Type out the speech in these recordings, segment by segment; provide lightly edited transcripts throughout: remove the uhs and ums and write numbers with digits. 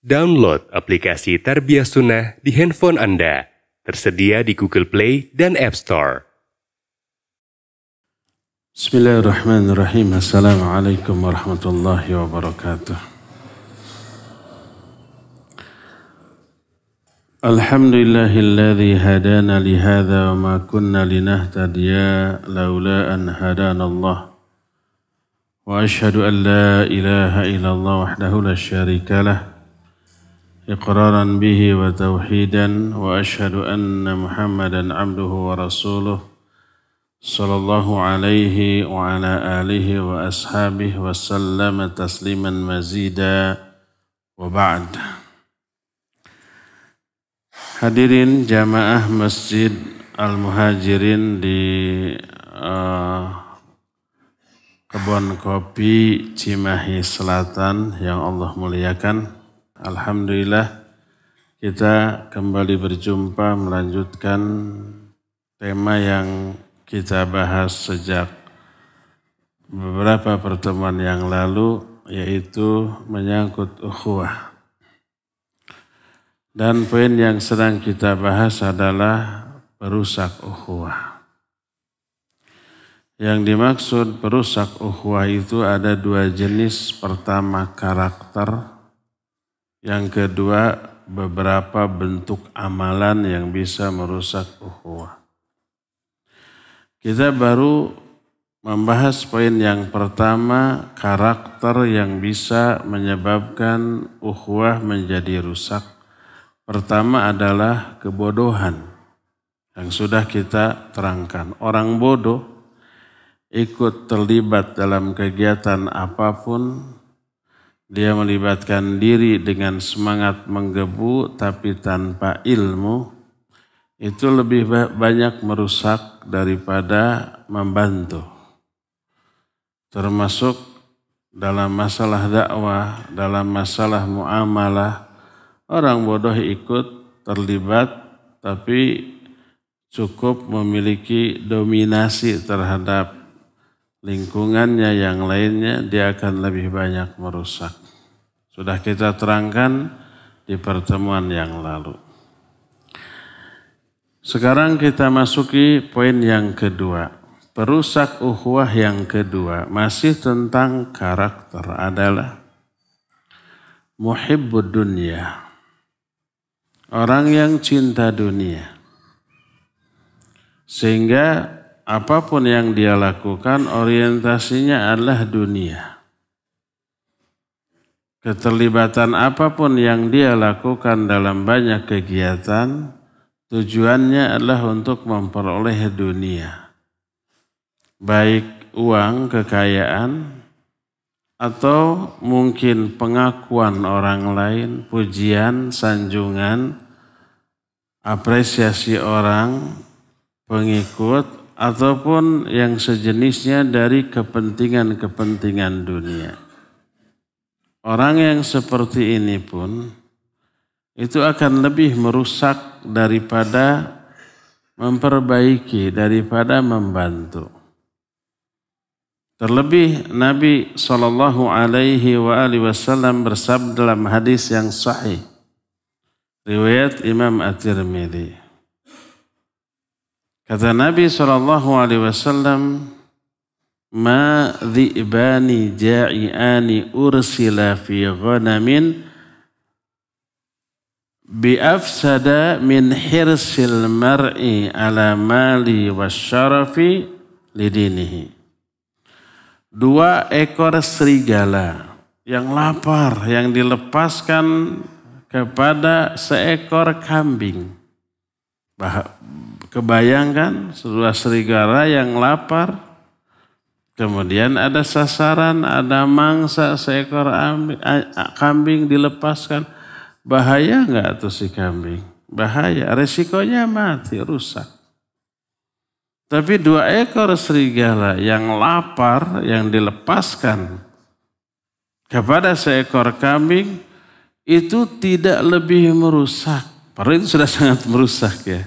Download aplikasi Tarbiyah Sunnah di handphone Anda. Tersedia di Google Play dan App Store. Bismillahirrahmanirrahim. Assalamualaikum warahmatullahi wabarakatuh. Alhamdulillahilladzi hadana lihadza wa ma kunna linahtadiya laula an hadana Allah. Wa asyhadu an la ilaha illallah wahdahu la syarika lah. إقرارا به وتوحيدا وأشهد أن محمدا عبده ورسوله صلى الله عليه وعلى آله وأصحابه وسلم تسليما مزيدا وبعد. Hadirin jamaah Masjid Al-Muhajirin di Kebon Kopi Cimahi Selatan yang Allah muliakan. Alhamdulillah kita kembali berjumpa melanjutkan tema yang kita bahas sejak beberapa pertemuan yang lalu, yaitu menyangkut ukhuwah. Dan poin yang sedang kita bahas adalah perusak ukhuwah. Yang dimaksud perusak ukhuwah itu ada dua jenis. Pertama karakter. Yang kedua, beberapa bentuk amalan yang bisa merusak ukhuwah. Kita baru membahas poin yang pertama, karakter yang bisa menyebabkan ukhuwah menjadi rusak. Pertama adalah kebodohan yang sudah kita terangkan. Orang bodoh ikut terlibat dalam kegiatan apapun, dia melibatkan diri dengan semangat menggebu tapi tanpa ilmu, itu lebih banyak merusak daripada membantu. Termasuk dalam masalah dakwah, dalam masalah muamalah, orang bodoh ikut terlibat tapi cukup memiliki dominasi terhadap lingkungannya, yang lainnya dia akan lebih banyak merusak. Sudah kita terangkan di pertemuan yang lalu. Sekarang kita masuki poin yang kedua. Perusak ukhuwah yang kedua masih tentang karakter adalah muhibbud dunya. Orang yang cinta dunia. Sehingga apapun yang dia lakukan orientasinya adalah dunia. Keterlibatan apapun yang dia lakukan dalam banyak kegiatan, tujuannya adalah untuk memperoleh dunia. Baik uang, kekayaan, atau mungkin pengakuan orang lain, pujian, sanjungan, apresiasi orang, pengikut, ataupun yang sejenisnya dari kepentingan-kepentingan dunia. Orang yang seperti ini pun itu akan lebih merusak daripada memperbaiki, daripada membantu. Terlebih Nabi SAW bersabda dalam hadis yang sahih, riwayat Imam At-Tirmidzi. Kata Nabi SAW, ma dhi'bani ja'i'ani ursila fi ghanamin bi'afsada min hirsil mar'i ala mali wasyarafi lidinihi. Dua ekor serigala yang lapar, yang dilepaskan kepada seekor kambing. Kebayangkan sebuah serigala yang lapar, kemudian ada sasaran, ada mangsa, seekor kambing dilepaskan. Bahaya enggak tuh si kambing? Bahaya, resikonya mati, rusak. Tapi dua ekor serigala yang lapar, yang dilepaskan kepada seekor kambing, itu tidak lebih merusak. Padahal itu sudah sangat merusak ya.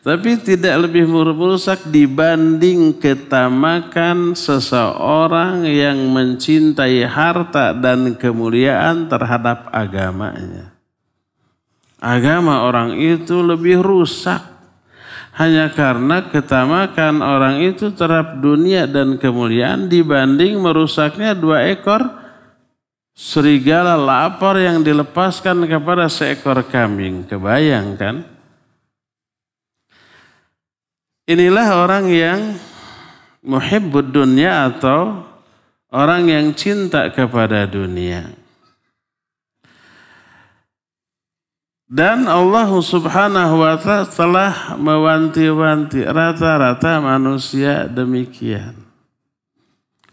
Tapi tidak lebih merusak dibanding ketamakan seseorang yang mencintai harta dan kemuliaan terhadap agamanya. Agama orang itu lebih rusak hanya karena ketamakan orang itu terhadap dunia dan kemuliaan dibanding merusaknya 2 ekor serigala lapar yang dilepaskan kepada seekor kambing. Kebayangkan? Inilah orang yang muhibbud dunya atau orang yang cinta kepada dunia. Dan Allah Subhanahu wa ta'ala telah mewanti-wanti rata-rata manusia demikian.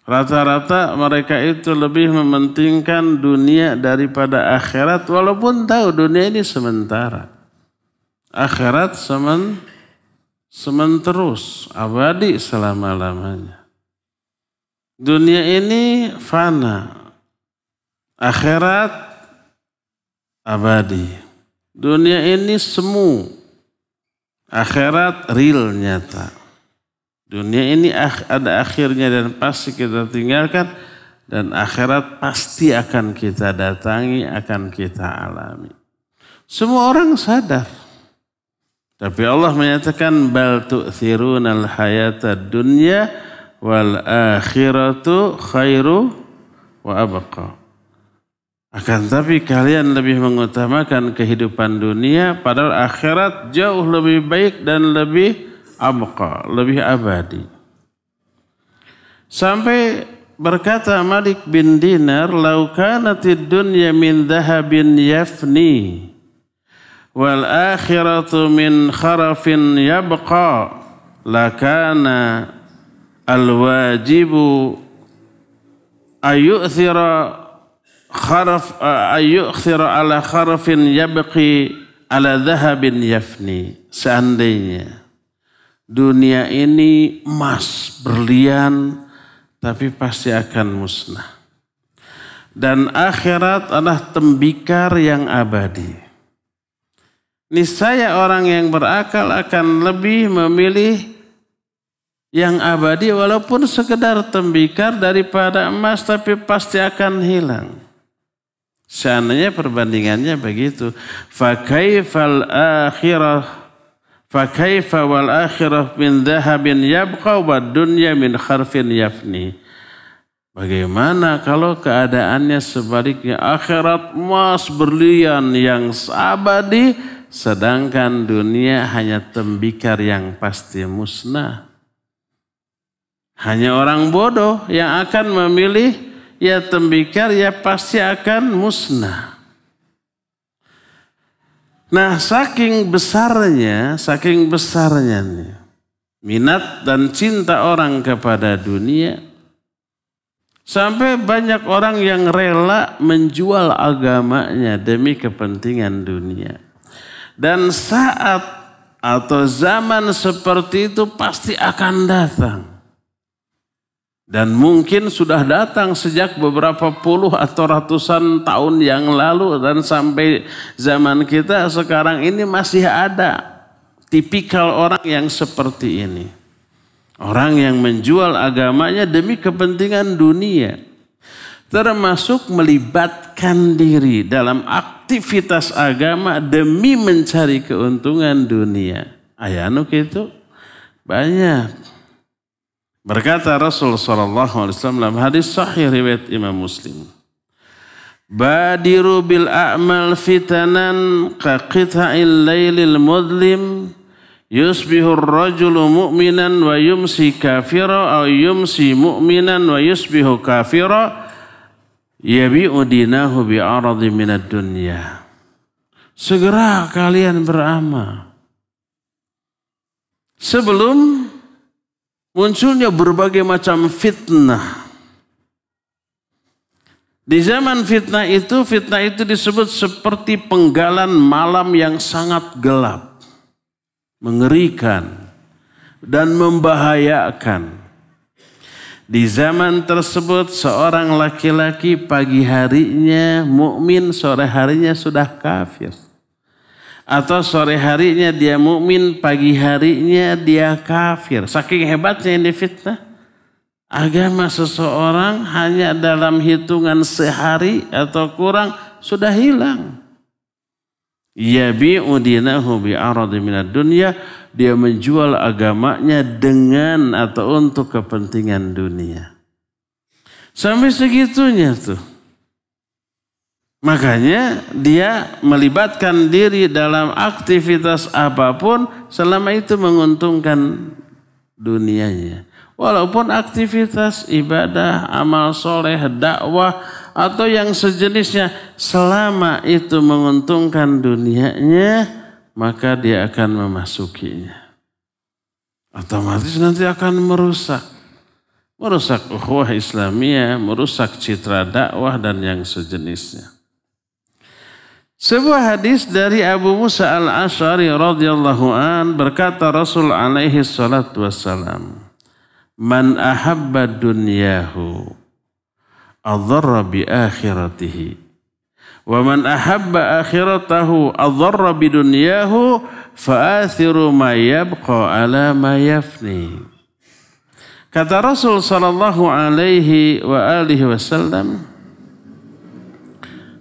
Rata-rata mereka itu lebih mementingkan dunia daripada akhirat walaupun tahu dunia ini sementara. Akhirat sementerus, abadi selama-lamanya. Dunia ini fana, akhirat abadi. Dunia ini semu, akhirat real nyata. Dunia ini ada akhirnya dan pasti kita tinggalkan, dan akhirat pasti akan kita datangi, akan kita alami. Semua orang sadar. Tapi Allah menyatakan bal tu'thirunal hayatad dunya wal akhiratu khairu wa abqa. Akan tapi kalian lebih mengutamakan kehidupan dunia padahal akhirat jauh lebih baik dan lebih abqa, lebih abadi. Sampai berkata Malik bin Dinar, "Lau kanatid dunya min dhahabin yafni wal akhiratu min kharafin yabqa lakana al-wajibu ayyu'thira ala kharafin yabqi ala dhahabin yafni." Seandainya dunia ini emas, berlian, tapi pasti akan musnah. Dan akhirat adalah tembikar yang abadi. Niscaya orang yang berakal akan lebih memilih yang abadi walaupun sekedar tembikar daripada emas tapi pasti akan hilang. Seandainya perbandingannya begitu. Fakaifa wal akhirah min dhahabin yabqa wad dunya min kharfin yafni. Bagaimana kalau keadaannya sebaliknya, akhirat emas berlian yang abadi sedangkan dunia hanya tembikar yang pasti musnah. Hanya orang bodoh yang akan memilih ya tembikar, ya pasti akan musnah. Nah, saking besarnya nih, minat dan cinta orang kepada dunia, sampai banyak orang yang rela menjual agamanya demi kepentingan dunia. Dan saat atau zaman seperti itu pasti akan datang. Dan mungkin sudah datang sejak beberapa puluh atau ratusan tahun yang lalu dan sampai zaman kita sekarang ini masih ada tipikal orang yang seperti ini. Orang yang menjual agamanya demi kepentingan dunia. Termasuk melibatkan diri dalam aktivitas agama demi mencari keuntungan dunia. Ayanu gitu banyak. Berkata Rasul sallallahu alaihi wasallam dalam hadis sahih riwayat Imam Muslim, "Badiru bil a'mal fitanan ka qita'il lailil mudlim yusbihu ar-rajulu mu'minan wa yumsi kafira aw yumsi mu'minan wa yusbihu kafira yabi'u dinahu bi'aradi minad dunya." Segera kalian beramal sebelum munculnya berbagai macam fitnah. Di zaman fitnah itu disebut seperti penggalan malam yang sangat gelap, mengerikan, dan membahayakan. Di zaman tersebut seorang laki-laki pagi harinya mukmin, sore harinya sudah kafir. Atau sore harinya dia mukmin, pagi harinya dia kafir. Saking hebatnya ini fitnah. Agama seseorang hanya dalam hitungan sehari atau kurang sudah hilang. Yabi'u dinahu bi'aradi minad dunya. Dia menjual agamanya dengan atau untuk kepentingan dunia. Sampai segitunya tuh. Makanya dia melibatkan diri dalam aktivitas apapun selama itu menguntungkan dunianya. Walaupun aktivitas ibadah, amal soleh, dakwah atau yang sejenisnya selama itu menguntungkan dunianya maka dia akan memasukinya. Otomatis nanti akan merusak ukhuwah Islamiyah, merusak citra dakwah dan yang sejenisnya. Sebuah hadis dari Abu Musa al-Asy'ari radhiyallahu an berkata Rasul alaihi salatu wassalam, "Man ahabba dunyahu adharra bi akhiratihi wa man ahabba akhiratahu adharra bi dunyahu fa'athiru ma yabqa ala ma yafni." Kata Rasul sallallahu alaihi wa alihi wasallam,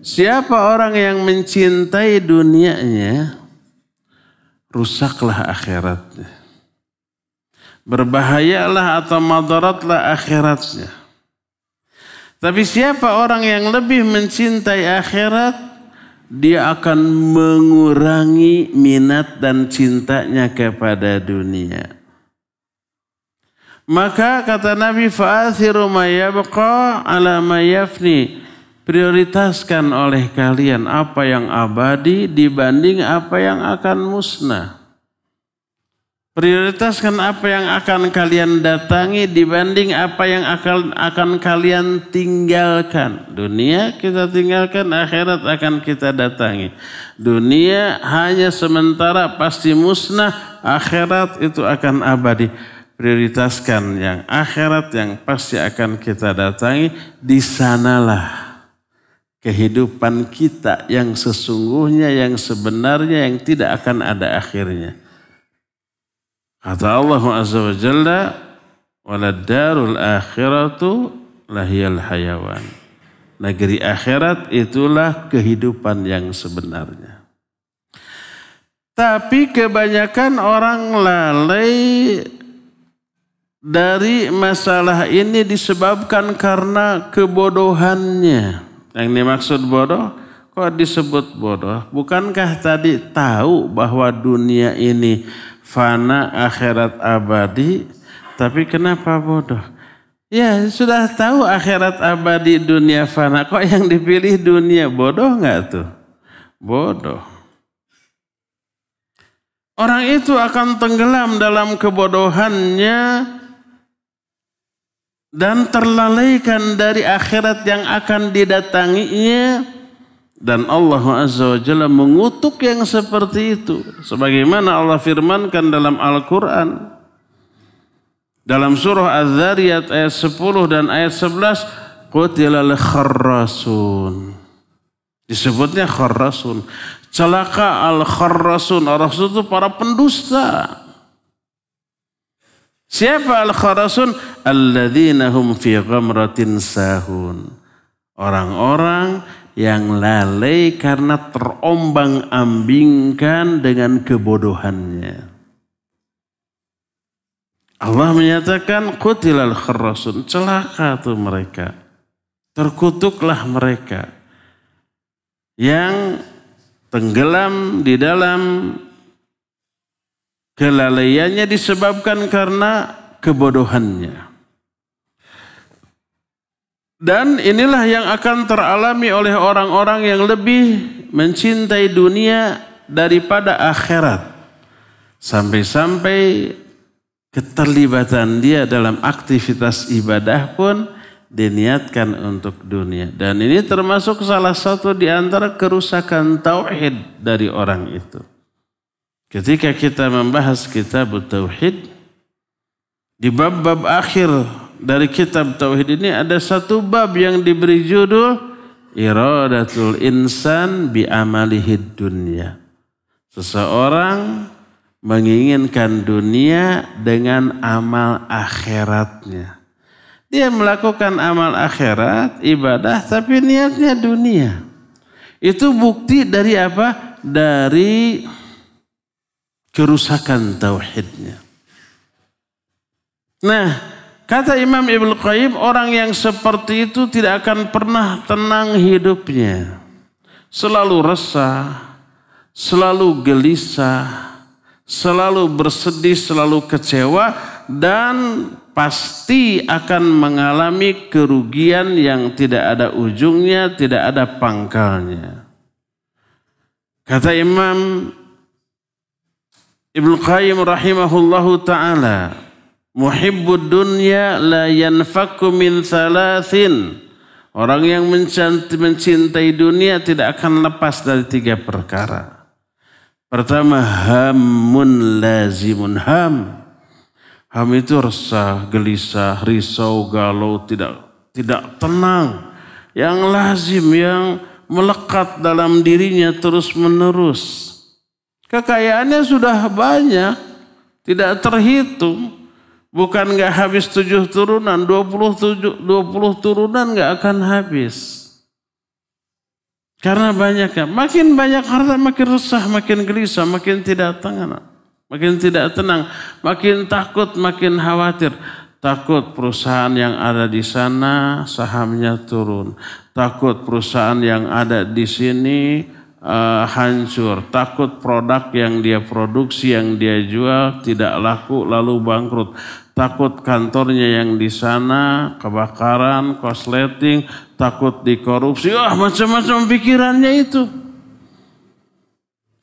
siapa orang yang mencintai dunianya, rusaklah akhiratnya. Berbahayalah atau madaratlah akhiratnya. Tapi siapa orang yang lebih mencintai akhirat, dia akan mengurangi minat dan cintanya kepada dunia. Maka kata Nabi, fa'athiru ma yabqa ala ma yafni. Prioritaskan oleh kalian apa yang abadi dibanding apa yang akan musnah. Prioritaskan apa yang akan kalian datangi dibanding apa yang akan kalian tinggalkan. Dunia kita tinggalkan, akhirat akan kita datangi. Dunia hanya sementara, pasti musnah, akhirat itu akan abadi. Prioritaskan yang akhirat yang pasti akan kita datangi, di sanalah kehidupan kita yang sesungguhnya, yang sebenarnya, yang tidak akan ada akhirnya. Kata Allah Azza wa Jalla, "Walad darul akhiratu lahiyal hayawan." Negeri akhirat itulah kehidupan yang sebenarnya. Tapi kebanyakan orang lalai dari masalah ini disebabkan karena kebodohannya. Yang dimaksud bodoh, kok disebut bodoh? Bukankah tadi tahu bahwa dunia ini fana, akhirat abadi, tapi kenapa bodoh? Ya sudah tahu akhirat abadi, dunia fana, kok yang dipilih dunia? Bodoh nggak tuh? Bodoh. Orang itu akan tenggelam dalam kebodohannya dan terlalaikan dari akhirat yang akan didatanginya. Dan Allah Azza wa Jalla mengutuk yang seperti itu. Sebagaimana Allah firmankan dalam Al-Quran. Dalam surah Az-Zariyat ayat 10 dan ayat 11. Qutilal kharrasun. Disebutnya kharrasun. Celaka al-kharrasun. Al-kharrasun itu para pendusta. Siapa al-kharrasun? Alladzina hum fi ghamratin sahun. Orang-orang yang lalai karena terombang-ambingkan dengan kebodohannya. Allah menyatakan qutilal kharrasun, celaka tuh mereka. Terkutuklah mereka yang tenggelam di dalam kelalaiannya disebabkan karena kebodohannya. Dan inilah yang akan teralami oleh orang-orang yang lebih mencintai dunia daripada akhirat. Sampai-sampai keterlibatan dia dalam aktivitas ibadah pun diniatkan untuk dunia. Dan ini termasuk salah satu di antara kerusakan tauhid dari orang itu. Ketika kita membahas kitab tauhid, di bab-bab akhir dari kitab tauhid ini ada satu bab yang diberi judul Iradatul insan bi amalihid dunya. Seseorang menginginkan dunia dengan amal akhiratnya. Dia melakukan amal akhirat, ibadah, tapi niatnya dunia. Itu bukti dari apa? Dari kerusakan tauhidnya. Nah, kata Imam Ibnu Qayyim, orang yang seperti itu tidak akan pernah tenang hidupnya. Selalu resah, selalu gelisah, selalu bersedih, selalu kecewa, dan pasti akan mengalami kerugian yang tidak ada ujungnya, tidak ada pangkalnya. Kata Imam Ibnu Qayyim rahimahullahu ta'ala, muhibbud dunya la yanfaku min thalathin. Orang yang mencintai dunia tidak akan lepas dari 3 perkara. Pertama, hammun lazimun. Ham itu resah, gelisah, risau, galau, tidak tenang. Yang lazim, yang melekat dalam dirinya terus menerus. Kekayaannya sudah banyak, tidak terhitung. Bukan nggak habis 7 turunan, 20 turunan nggak akan habis. Karena banyaknya, makin banyak harta makin resah, makin gelisah, makin tidak tenang, makin takut, makin khawatir. Takut perusahaan yang ada di sana sahamnya turun, takut perusahaan yang ada di sini hancur, takut produk yang dia produksi, yang dia jual tidak laku lalu bangkrut, takut kantornya yang di sana kebakaran, korsleting, takut dikorupsi, macam-macam pikirannya itu.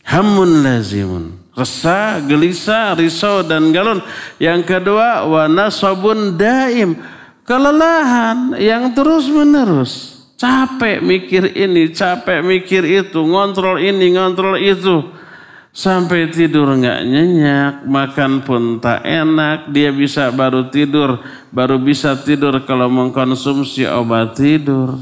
Hammun lazimun, resah, gelisah, risau dan galon. Yang kedua, wa nasabun daim, kelelahan yang terus menerus. Capek mikir ini, capek mikir itu, ngontrol ini, ngontrol itu. Sampai tidur nggak nyenyak, makan pun tak enak. Dia baru bisa tidur kalau mengkonsumsi obat tidur.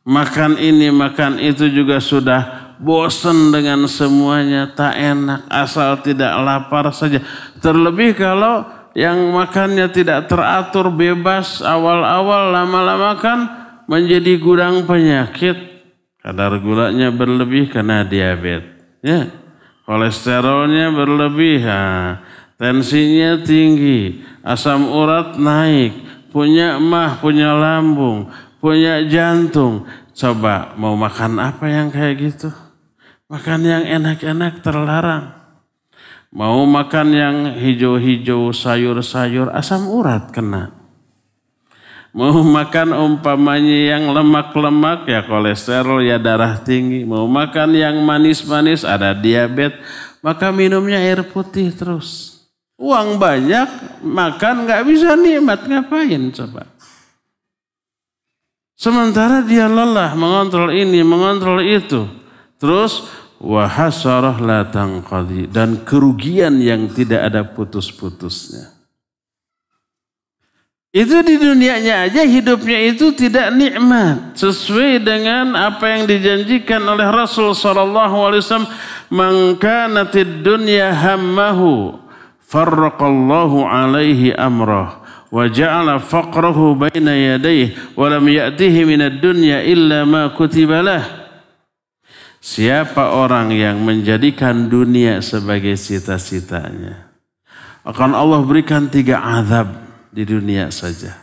Makan ini, makan itu juga sudah bosan dengan semuanya, tak enak, asal tidak lapar saja. Terlebih kalau yang makannya tidak teratur, bebas, awal-awal, lama-lama kan menjadi gudang penyakit. Kadar gulanya berlebih karena diabetes, ya. Kolesterolnya berlebih, tensinya tinggi, asam urat naik, punya emah, punya lambung, punya jantung. Coba mau makan apa yang kayak gitu? Makan yang enak-enak terlarang. Mau makan yang hijau-hijau, sayur-sayur, asam urat kena. Mau makan umpamanya yang lemak-lemak, ya kolesterol, ya darah tinggi. Mau makan yang manis-manis, ada diabetes. Maka minumnya air putih terus. Uang banyak, makan nggak bisa nikmat, ngapain coba? Sementara dia lelah mengontrol ini, mengontrol itu. Terus wahasarah la tanqadi, dan kerugian yang tidak ada putus-putusnya. Itu di dunianya aja hidupnya itu tidak nikmat. Sesuai dengan apa yang dijanjikan oleh Rasul SAW. Man kanatid dunya hammahu farraqallahu alaihi amrah. Wa ja'ala faqrahu baina yadayhi. Wa lam ya'tihi minad dunya illa ma kutibalah. Siapa orang yang menjadikan dunia sebagai cita-citanya, akan Allah berikan 3 azab di dunia saja.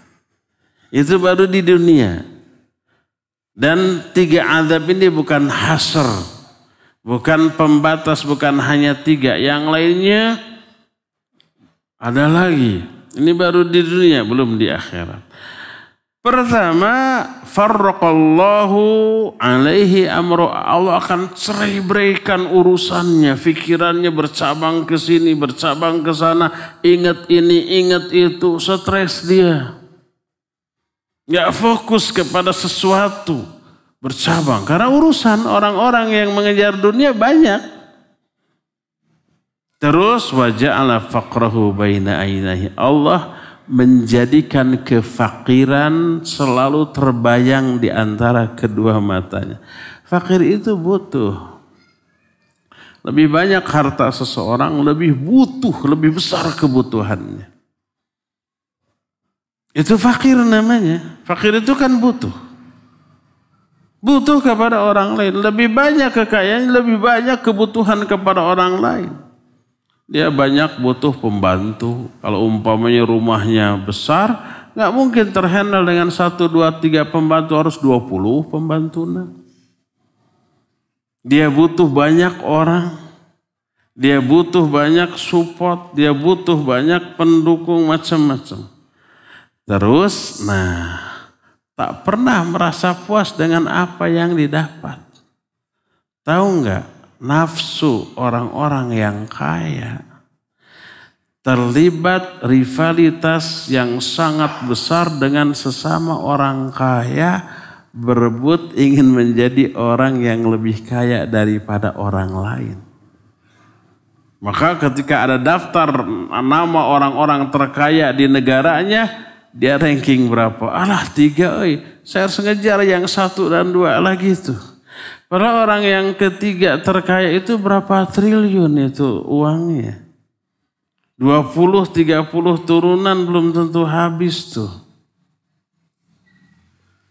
Itu baru di dunia. Dan 3 azab ini bukan hasr, bukan pembatas, bukan hanya 3. Yang lainnya ada lagi. Ini baru di dunia, belum di akhirat. Pertama, farraqallahu alaihi amru. Allah akan cerai-beraikan urusannya, pikirannya bercabang ke sini, bercabang ke sana, ingat ini, ingat itu, stres dia. Enggak fokus kepada sesuatu, bercabang. Karena urusan orang-orang yang mengejar dunia banyak. Terus waja'ala faqrahu baina ainahi. Allah menjadikan kefakiran selalu terbayang di antara kedua matanya. Fakir itu butuh. Lebih banyak harta seseorang, lebih butuh, lebih besar kebutuhannya. Itu fakir namanya. Fakir itu kan butuh. Butuh kepada orang lain. Lebih banyak kekayaan, lebih banyak kebutuhan kepada orang lain. Dia banyak butuh pembantu. Kalau umpamanya rumahnya besar, nggak mungkin terhandle dengan 1, 2, 3 pembantu, harus 20 pembantu. Dia butuh banyak orang. Dia butuh banyak support. Dia butuh banyak pendukung macam-macam. Terus, tak pernah merasa puas dengan apa yang didapat. Tahu nggak? Nafsu orang-orang yang kaya terlibat rivalitas yang sangat besar dengan sesama orang kaya, berebut ingin menjadi orang yang lebih kaya daripada orang lain. Maka ketika ada daftar nama orang-orang terkaya di negaranya, dia ranking berapa? 3, saya harus ngejar yang 1 dan 2 lagi itu. Padahal orang yang ketiga terkaya itu berapa triliun itu uangnya. 20-30 turunan belum tentu habis tuh.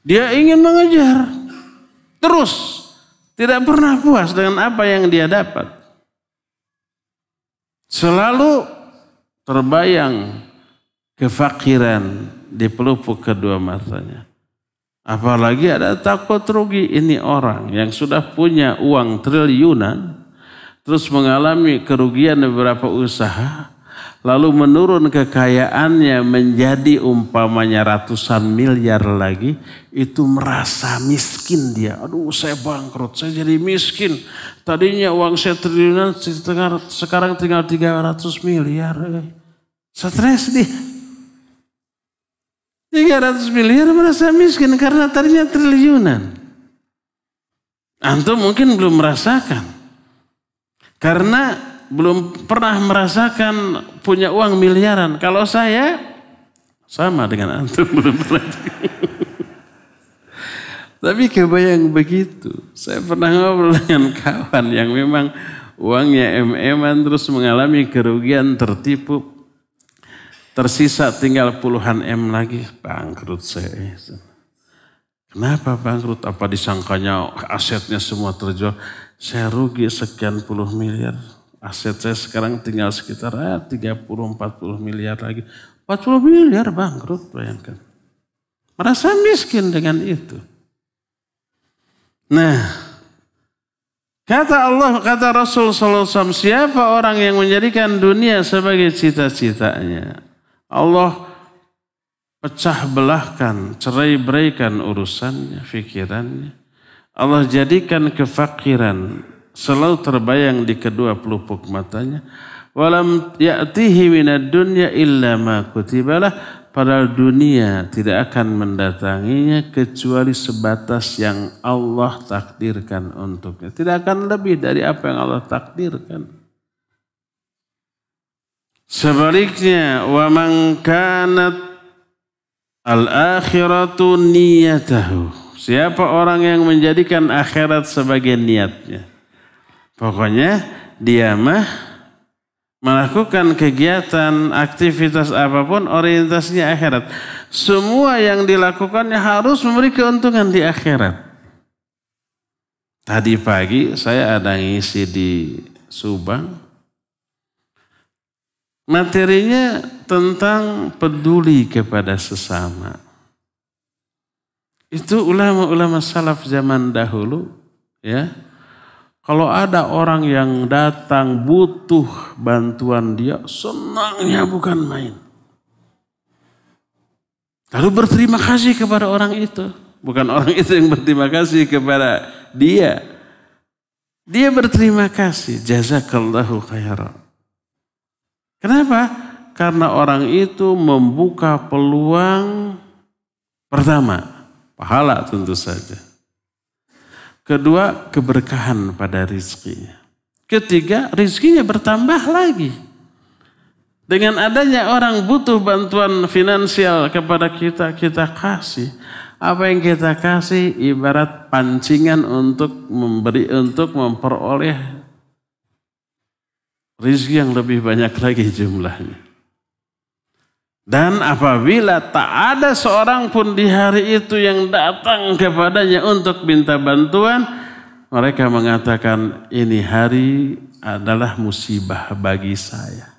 Dia ingin mengejar. Terus. Tidak pernah puas dengan apa yang dia dapat. Selalu terbayang kefakiran di pelupuk kedua matanya. Apalagi ada takut rugi. Ini orang yang sudah punya uang triliunan, terus mengalami kerugian beberapa usaha, lalu menurun kekayaannya menjadi umpamanya ratusan miliar lagi, itu merasa miskin dia. Aduh, saya bangkrut, saya jadi miskin. Tadinya uang saya triliunan, sekarang tinggal 300 miliar. Stres dia. 300 miliar merasa miskin karena tadinya triliunan. Antum mungkin belum merasakan. Karena belum pernah merasakan punya uang miliaran. Kalau saya sama dengan antum belum pernah. Tapi kebayang begitu. Saya pernah ngobrol dengan kawan yang memang uangnya MM-an terus mengalami kerugian, tertipu. Tersisa tinggal puluhan M lagi, bangkrut saya. Kenapa bangkrut? Apa disangkanya asetnya semua terjual? Saya rugi sekian puluh miliar. Aset saya sekarang tinggal sekitar 30-40 miliar lagi. 40 miliar bangkrut, bayangkan. Merasa miskin dengan itu. Nah, kata Allah, kata Rasul SAW, siapa orang yang menjadikan dunia sebagai cita-citanya? Allah pecah belahkan, cerai beraikan urusannya, fikirannya. Allah jadikan kefakiran selalu terbayang di kedua pelupuk matanya. Walam ya'tihi minad dunya illa ma kutibalah. Padahal dunia tidak akan mendatanginya kecuali sebatas yang Allah takdirkan untuknya. Tidak akan lebih dari apa yang Allah takdirkan. Sebaliknya, wa man kanat al-akhiratu niyatahu. Siapa orang yang menjadikan akhirat sebagai niatnya? Pokoknya dia melakukan kegiatan, aktivitas apapun orientasinya akhirat. Semua yang dilakukannya harus memberi keuntungan di akhirat. Tadi pagi saya ada ngisi di Subang. Materinya tentang peduli kepada sesama. Itu ulama-ulama salaf zaman dahulu, ya. Kalau ada orang yang datang butuh bantuan dia, senangnya bukan main. Lalu berterima kasih kepada orang itu. Bukan orang itu yang berterima kasih kepada dia. Dia berterima kasih. Jazakallahu khairan. Kenapa? Karena orang itu membuka peluang pertama, pahala tentu saja. Kedua, keberkahan pada rizkinya. Ketiga, rizkinya bertambah lagi. Dengan adanya orang butuh bantuan finansial kepada kita, kita kasih. Apa yang kita kasih ibarat pancingan untuk memberi, untuk memperoleh rizki yang lebih banyak lagi jumlahnya. Dan apabila tak ada seorang pun di hari itu yang datang kepadanya untuk minta bantuan, mereka mengatakan ini hari adalah musibah bagi saya.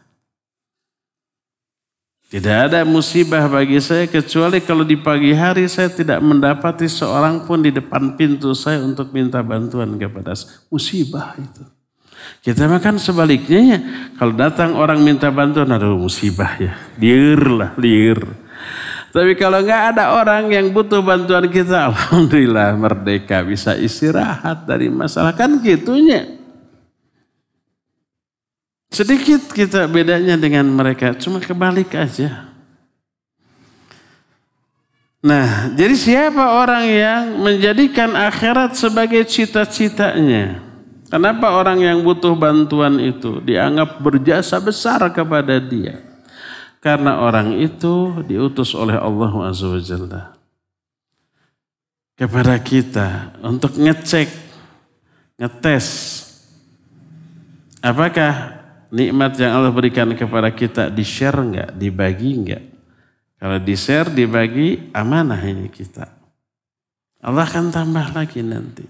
Tidak ada musibah bagi saya kecuali kalau di pagi hari saya tidak mendapati seorang pun di depan pintu saya untuk minta bantuan kepada saya. Musibah itu. Kita makan sebaliknya ya. Kalau datang orang minta bantuan, aduh musibah ya. Liar. Tapi kalau nggak ada orang yang butuh bantuan kita, alhamdulillah merdeka. Bisa istirahat dari masalah. Kan gitunya. Sedikit kita bedanya dengan mereka. Cuma kebalik aja. Nah, jadi siapa orang yang menjadikan akhirat sebagai cita-citanya? Kenapa orang yang butuh bantuan itu dianggap berjasa besar kepada dia? Karena orang itu diutus oleh Allah Azza wa Jalla kepada kita untuk ngecek, ngetes apakah nikmat yang Allah berikan kepada kita di-share enggak, dibagi enggak? Kalau di-share, dibagi, amanah ini kita. Allah akan tambah lagi nanti.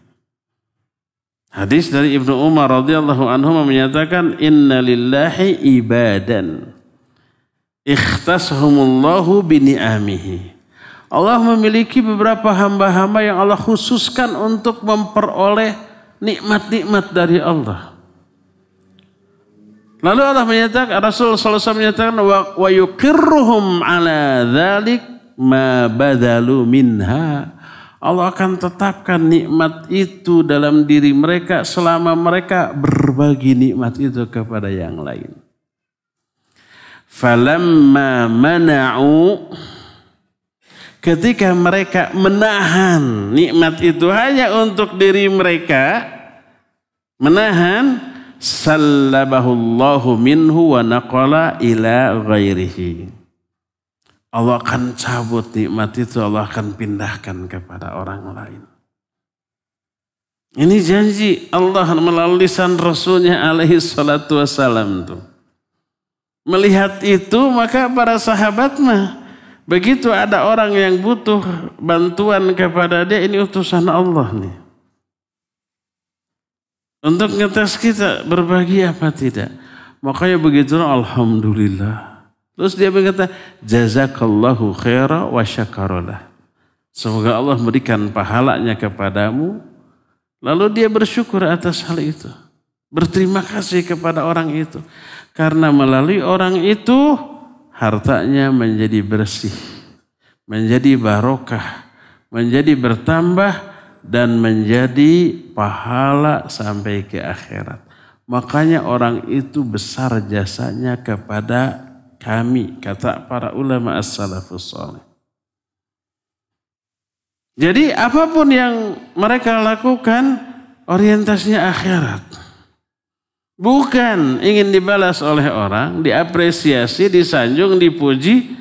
Hadis dari Ibnu Umar radhiyallahu anhu menyatakan inna lillahi ibadan ikhtasahumullahu bini'amihi. Allah memiliki beberapa hamba-hamba yang Allah khususkan untuk memperoleh nikmat-nikmat dari Allah. Lalu Allah menyatakan, Rasul sallallahu alaihi wasallam menyatakan wa yuqirruhum ala dzalik ma badalu minha. Allah akan tetapkan nikmat itu dalam diri mereka selama mereka berbagi nikmat itu kepada yang lain. Falamma mana'u, ketika mereka menahan nikmat itu hanya untuk diri mereka, menahan, sallabahullahu minhu wa naqala ila ghairihi. Allah akan cabut nikmat itu, Allah akan pindahkan kepada orang lain. Ini janji Allah melalui lisan Rasulnya alaihi salatu wassalam tuh. Melihat itu maka para sahabat mah begitu ada orang yang butuh bantuan kepada dia, ini utusan Allah nih. Untuk ngetes kita berbagi apa tidak. Makanya begitulah alhamdulillah. Terus dia berkata, jazakallahu khaira wa syakarolah. Semoga Allah memberikan pahalanya kepadamu. Lalu dia bersyukur atas hal itu. Berterima kasih kepada orang itu. Karena melalui orang itu, hartanya menjadi bersih. Menjadi barokah. Menjadi bertambah. Dan menjadi pahala sampai ke akhirat. Makanya orang itu besar jasanya kepada kami, kata para ulama as-salafus salih. Jadi apapun yang mereka lakukan, orientasinya akhirat. Bukan ingin dibalas oleh orang, diapresiasi, disanjung, dipuji.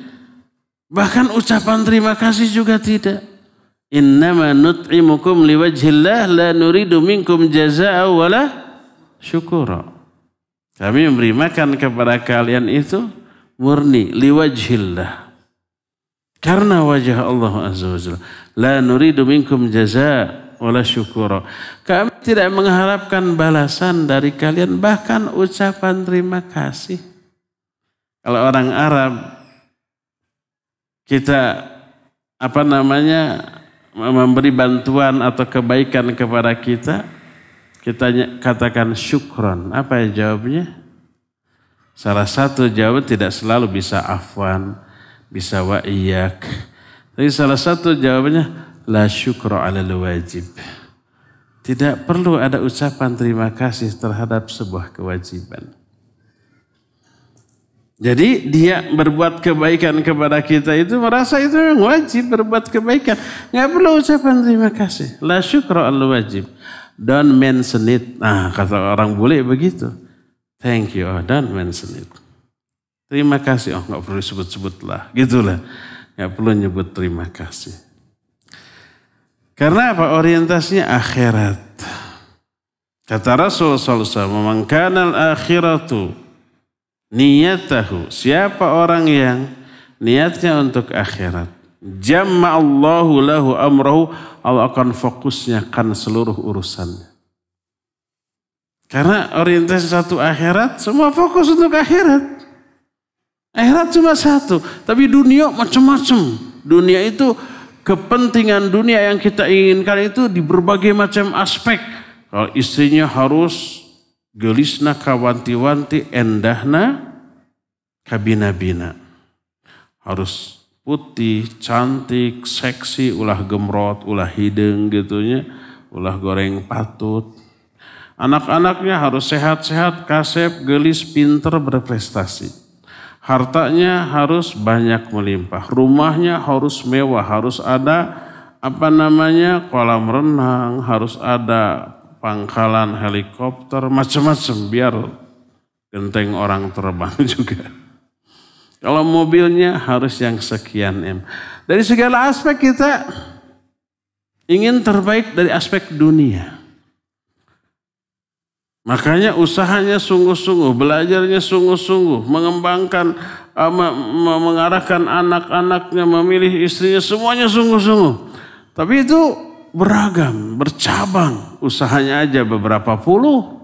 Bahkan ucapan terima kasih juga tidak. Innama nut'imukum liwajhillah la nuridu minkum jazaa'a wala syukura. Kami memberi makan kepada kalian itu murni liwajhillah, karena wajah Allah Azza wa Jalla. La nuridu minkum jazaa' wala syukura. Kami tidak mengharapkan balasan dari kalian, bahkan ucapan terima kasih. Kalau orang Arab kita memberi bantuan atau kebaikan kepada kita, kita katakan syukron. Apa ya jawabnya? Salah satu jawaban tidak selalu bisa afwan, bisa wa iyyak. Tapi salah satu jawabannya la syukra 'alal wajib. Tidak perlu ada ucapan terima kasih terhadap sebuah kewajiban. Jadi dia berbuat kebaikan kepada kita itu merasa itu memang wajib berbuat kebaikan. Nggak perlu ucapan terima kasih. La syukra 'alal wajib. Don't mention it. Nah, kata orang bule begitu. Thank you, don't mention it. Terima kasih, nggak perlu sebut-sebut lah. Gitulah, nggak perlu nyebut terima kasih. Karena apa? Orientasinya akhirat. Kata Rasul sallallahu alaihi wasallam, "Man kana al-akhiratu niyatahu, siapa orang yang niatnya untuk akhirat, jamma'allahu lahu amrahu, Allah akan fokusnyakan seluruh urusannya. Karena orientasi satu akhirat, semua fokus untuk akhirat. Akhirat cuma satu, tapi dunia macam-macam. Dunia itu, kepentingan dunia yang kita inginkan itu di berbagai macam aspek. Kalau istrinya harus gelisna kawanti-wanti, endahna kabina-bina. Harus putih, cantik, seksi, ulah gemrot, ulah hidung gitunya, ulah goreng patut. Anak-anaknya harus sehat-sehat, kasep, gelis, pinter, berprestasi. Hartanya harus banyak melimpah, rumahnya harus mewah, harus ada kolam renang, harus ada pangkalan helikopter, macam-macam biar genteng orang terbang juga. Kalau mobilnya harus yang sekian M. Dari segala aspek kita ingin terbaik dari aspek dunia. Makanya usahanya sungguh-sungguh, belajarnya sungguh-sungguh, mengembangkan, mengarahkan anak-anaknya, memilih istrinya, semuanya sungguh-sungguh. Tapi itu beragam, bercabang, usahanya aja beberapa puluh.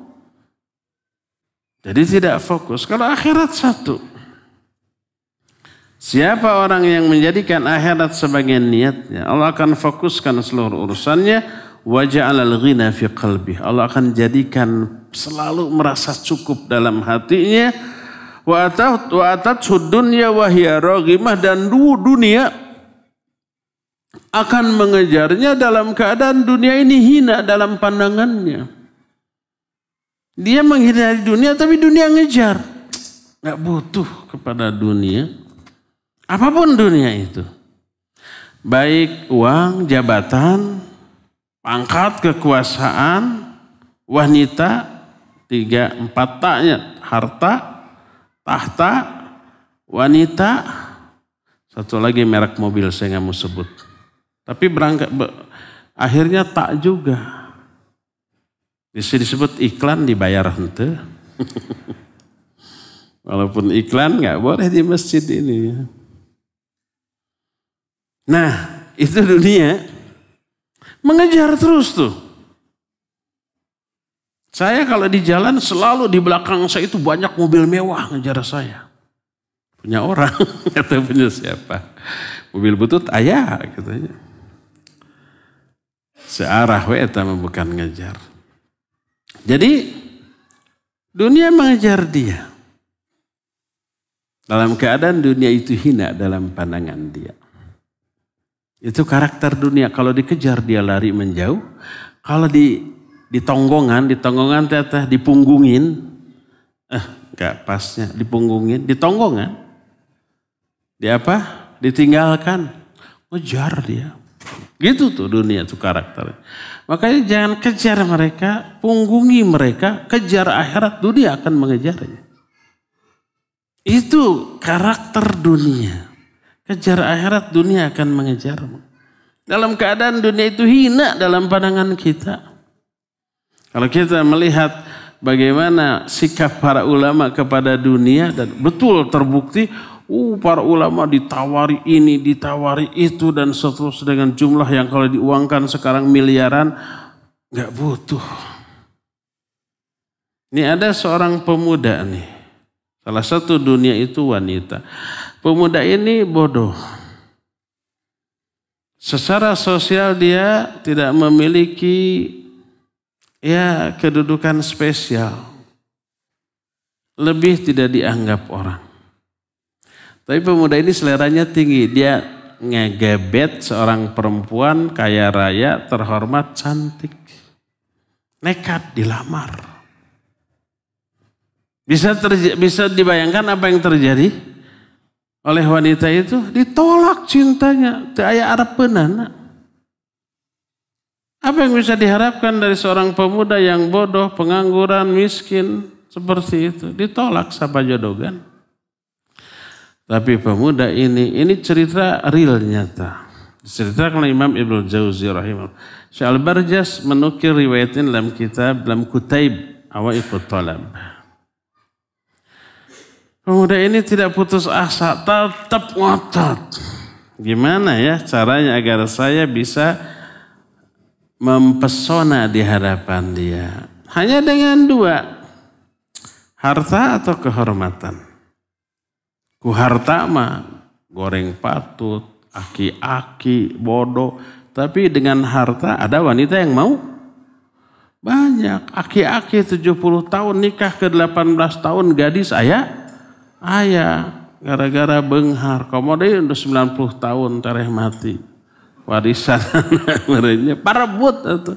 Jadi tidak fokus. Kalau akhirat satu. Siapa orang yang menjadikan akhirat sebagai niatnya, Allah akan fokuskan seluruh urusannya. Wa ja'alal ghina fi qalbih. Allah akan jadikan selalu merasa cukup dalam hatinya. Wa atathu dunya wa hiya raghimah, dan dunia akan mengejarnya dalam keadaan dunia ini hina dalam pandangannya. Dia menghindari dunia tapi dunia ngejar. Enggak butuh kepada dunia. Apapun dunia itu. Baik uang, jabatan, pangkat, kekuasaan, wanita, 3-4 taknya, harta, tahta, wanita, satu lagi merek mobil saya nggak mau sebut. Tapi akhirnya tak juga. Bisa disebut iklan, dibayar hente. Walaupun iklan nggak boleh di masjid ini. Nah, itu dunia. Mengejar terus tuh. Saya kalau di jalan selalu di belakang saya itu banyak mobil mewah ngejar saya. Punya orang, atau punya siapa. Mobil butut ayah katanya. Searah eta bukan ngejar. Jadi dunia mengejar dia. Dalam keadaan dunia itu hina dalam pandangan dia. Itu karakter dunia. Kalau dikejar dia lari menjauh. Kalau di tonggongan teteh dipunggungin. Enggak pasnya dipunggungin, ditonggongan. Di apa? Ditinggalkan. Ngejar dia. Gitu tuh dunia tuh karakternya. Makanya jangan kejar mereka, punggungi mereka, kejar akhirat, dunia akan mengejarnya. Itu karakter dunia. Kejar akhirat, dunia akan mengejarmu. Dalam keadaan dunia itu hina dalam pandangan kita. Kalau kita melihat bagaimana sikap para ulama kepada dunia, dan betul terbukti, para ulama ditawari ini, ditawari itu, dan seterusnya dengan jumlah yang kalau diuangkan sekarang miliaran, nggak butuh. Ini ada seorang pemuda nih, salah satu dunia itu wanita. Pemuda ini bodoh. Secara sosial dia tidak memiliki kedudukan spesial. Lebih tidak dianggap orang. Tapi pemuda ini seleranya tinggi. Dia ngegebet seorang perempuan kaya raya, terhormat, cantik. Nekat dilamar. Bisa dibayangkan apa yang terjadi? Oleh wanita itu ditolak cintanya, teu aya arepeunana. Apa yang bisa diharapkan dari seorang pemuda yang bodoh, pengangguran, miskin seperti itu? Ditolak sabajodogan. Tapi pemuda ini cerita real nyata. Diceritakan oleh Imam Ibnu Jauzi rahimahullah. Syekh Al-Barjas menukil riwayatnya dalam Kutaib Awaiqut Talab. Pemuda ini tidak putus asa, tetap ngotot. Gimana ya caranya agar saya bisa mempesona di hadapan dia? Hanya dengan dua, harta atau kehormatan. Ku harta mah goreng patut, aki-aki, bodoh. Tapi dengan harta ada wanita yang mau? Banyak. Aki-aki 70 tahun nikah ke 18 tahun gadis ayah. Gara-gara benghar. Kemudian udah 90 tahun tereh mati. Warisan merenya parebut itu.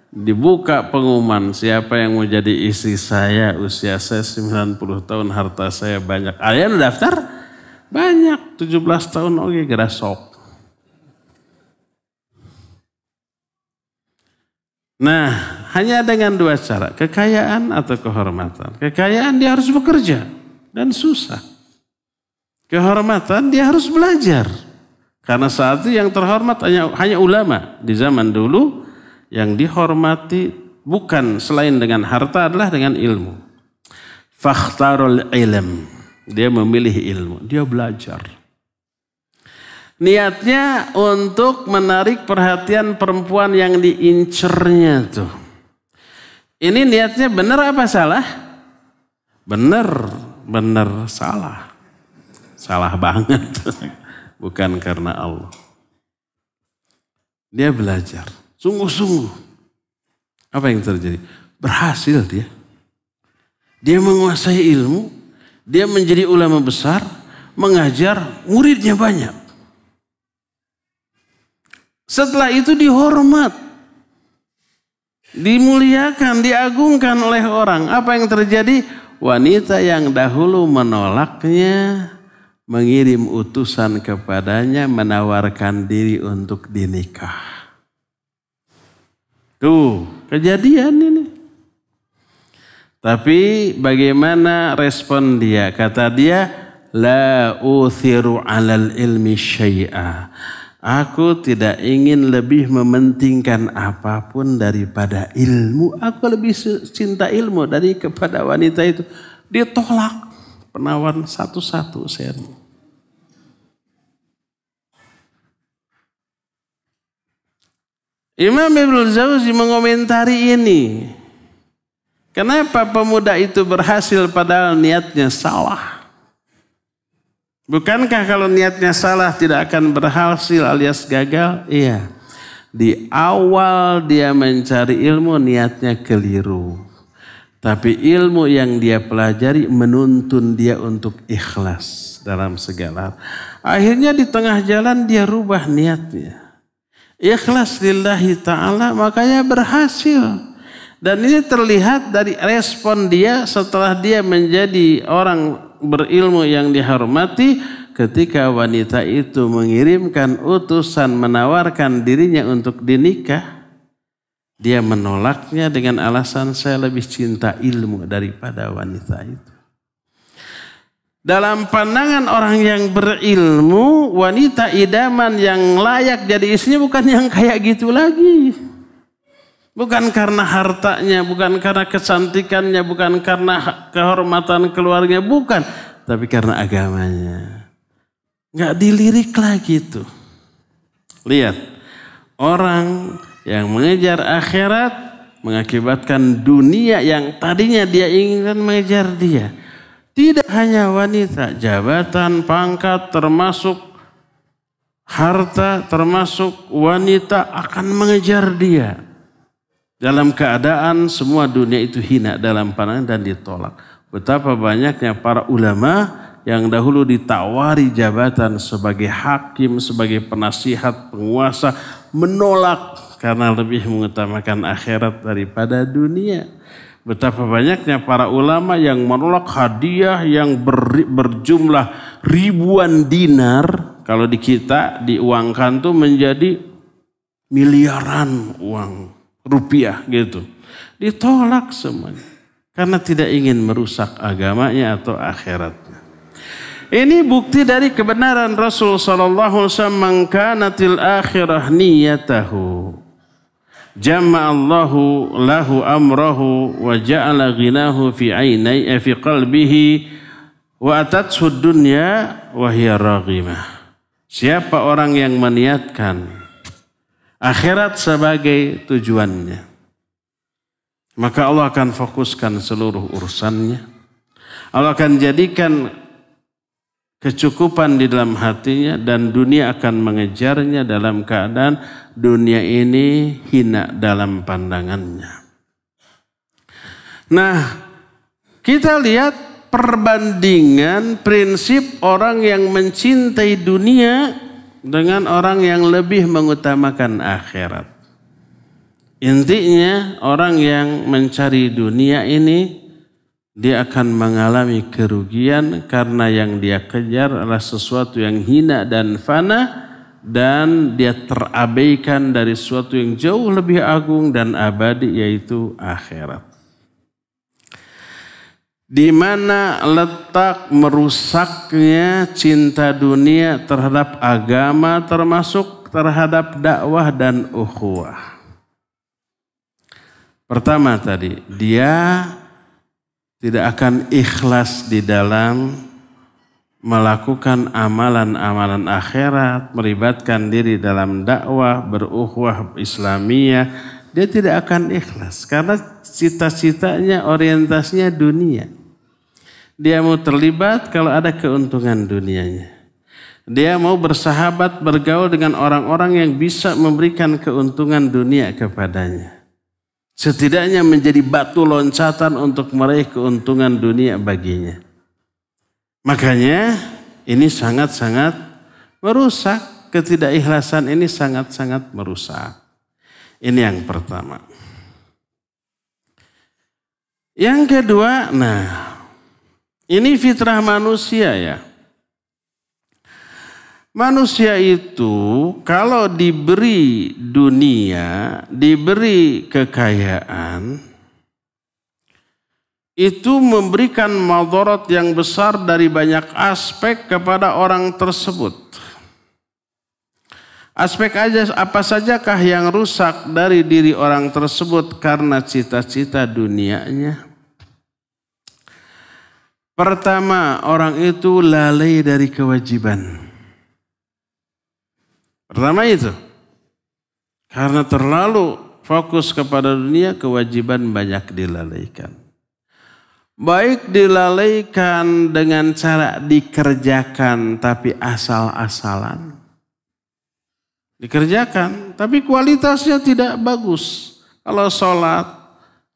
Dibuka pengumuman siapa yang mau jadi istri saya, usia saya 90 tahun, harta saya banyak. Ayah daftar? Banyak. 17 tahun oke gara sok. Nah, hanya dengan dua cara, kekayaan atau kehormatan. Kekayaan dia harus bekerja dan susah. Kehormatan dia harus belajar. Karena saat itu yang terhormat hanya ulama. Di zaman dulu yang dihormati bukan selain dengan harta adalah dengan ilmu. Fakhtarul ilm. Dia memilih ilmu, dia belajar. Niatnya untuk menarik perhatian perempuan yang diincernya tuh. Ini niatnya benar apa salah? Benar salah. Salah banget. Bukan karena Allah. Dia belajar. Sungguh-sungguh. Apa yang terjadi? Berhasil dia. Dia menguasai ilmu. Dia menjadi ulama besar. Mengajar. Muridnya banyak. Setelah itu dihormat. Dimuliakan, diagungkan oleh orang. Apa yang terjadi? Wanita yang dahulu menolaknya, mengirim utusan kepadanya, menawarkan diri untuk dinikah. Tuh, kejadian ini. Tapi bagaimana respon dia? Kata dia, la uthiru alal ilmi syai'a. Aku tidak ingin lebih mementingkan apapun daripada ilmu. Aku lebih cinta ilmu dari kepada wanita itu. Ditolak. Penawaran satu-satu. Imam Ibnul Jauzi mengomentari ini. Kenapa pemuda itu berhasil padahal niatnya salah? Bukankah kalau niatnya salah tidak akan berhasil alias gagal? Iya. Di awal dia mencari ilmu niatnya keliru. Tapi ilmu yang dia pelajari menuntun dia untuk ikhlas dalam segala. Akhirnya di tengah jalan dia rubah niatnya. Ikhlas lillahi ta'ala makanya berhasil. Dan ini terlihat dari respon dia setelah dia menjadi orang berilmu yang dihormati, ketika wanita itu mengirimkan utusan menawarkan dirinya untuk dinikah, dia menolaknya dengan alasan saya lebih cinta ilmu daripada wanita itu. Dalam pandangan orang yang berilmu, wanita idaman yang layak jadi istrinya bukan yang kayak gitu lagi. Bukan karena hartanya, bukan karena kecantikannya, bukan karena kehormatan keluarganya, bukan. Tapi karena agamanya. Nggak dilirik lagi tuh. Lihat, orang yang mengejar akhirat mengakibatkan dunia yang tadinya dia inginkan mengejar dia. Tidak hanya wanita, jabatan, pangkat, termasuk harta, termasuk wanita akan mengejar dia. Dalam keadaan semua dunia itu hina dalam pandangan dan ditolak. Betapa banyaknya para ulama yang dahulu ditawari jabatan sebagai hakim, sebagai penasihat, penguasa, menolak karena lebih mengutamakan akhirat daripada dunia. Betapa banyaknya para ulama yang menolak hadiah yang berjumlah ribuan dinar. Kalau di kita diuangkan tuh menjadi miliaran uang rupiah gitu. Ditolak semuanya. Karena tidak ingin merusak agamanya atau akhiratnya. Ini bukti dari kebenaran Rasul sallallahu alaihi wasallam, "Man kanatil akhirah niyatahu, jama'allahu lahu amrahu wa ja'ala ghinahu fi 'ainai fi qalbihi Wa atatshu dunya wa hiya raghimah. Siapa orang yang meniatkan akhirat sebagai tujuannya, maka Allah akan fokuskan seluruh urusannya. Allah akan jadikan kecukupan di dalam hatinya dan dunia akan mengejarnya dalam keadaan dunia ini hina dalam pandangannya. Nah, kita lihat perbandingan prinsip orang yang mencintai dunia dengan orang yang lebih mengutamakan akhirat. Intinya orang yang mencari dunia ini dia akan mengalami kerugian karena yang dia kejar adalah sesuatu yang hina dan fana dan dia terabaikan dari sesuatu yang jauh lebih agung dan abadi yaitu akhirat. Di mana letak merusaknya cinta dunia terhadap agama termasuk terhadap dakwah dan ukhuwah. Pertama tadi, dia tidak akan ikhlas di dalam melakukan amalan-amalan akhirat, melibatkan diri dalam dakwah, berukhuwah Islamiyah. Dia tidak akan ikhlas karena cita-citanya, orientasinya dunia. Dia mau terlibat kalau ada keuntungan dunianya. Dia mau bersahabat, bergaul dengan orang-orang yang bisa memberikan keuntungan dunia kepadanya. Setidaknya menjadi batu loncatan untuk meraih keuntungan dunia baginya. Makanya ini sangat-sangat merusak. Ketidakikhlasan ini sangat-sangat merusak. Ini yang pertama. Yang kedua, ini fitrah manusia ya. Manusia itu kalau diberi dunia, diberi kekayaan, itu memberikan madarat yang besar dari banyak aspek kepada orang tersebut. Aspek apa sajakah yang rusak dari diri orang tersebut karena cita-cita dunianya? Pertama, orang itu lalai dari kewajiban. Pertama itu, karena terlalu fokus kepada dunia, kewajiban banyak dilalaikan. Baik dilalaikan dengan cara dikerjakan tapi asal-asalan. Dikerjakan tapi kualitasnya tidak bagus. Kalau sholat,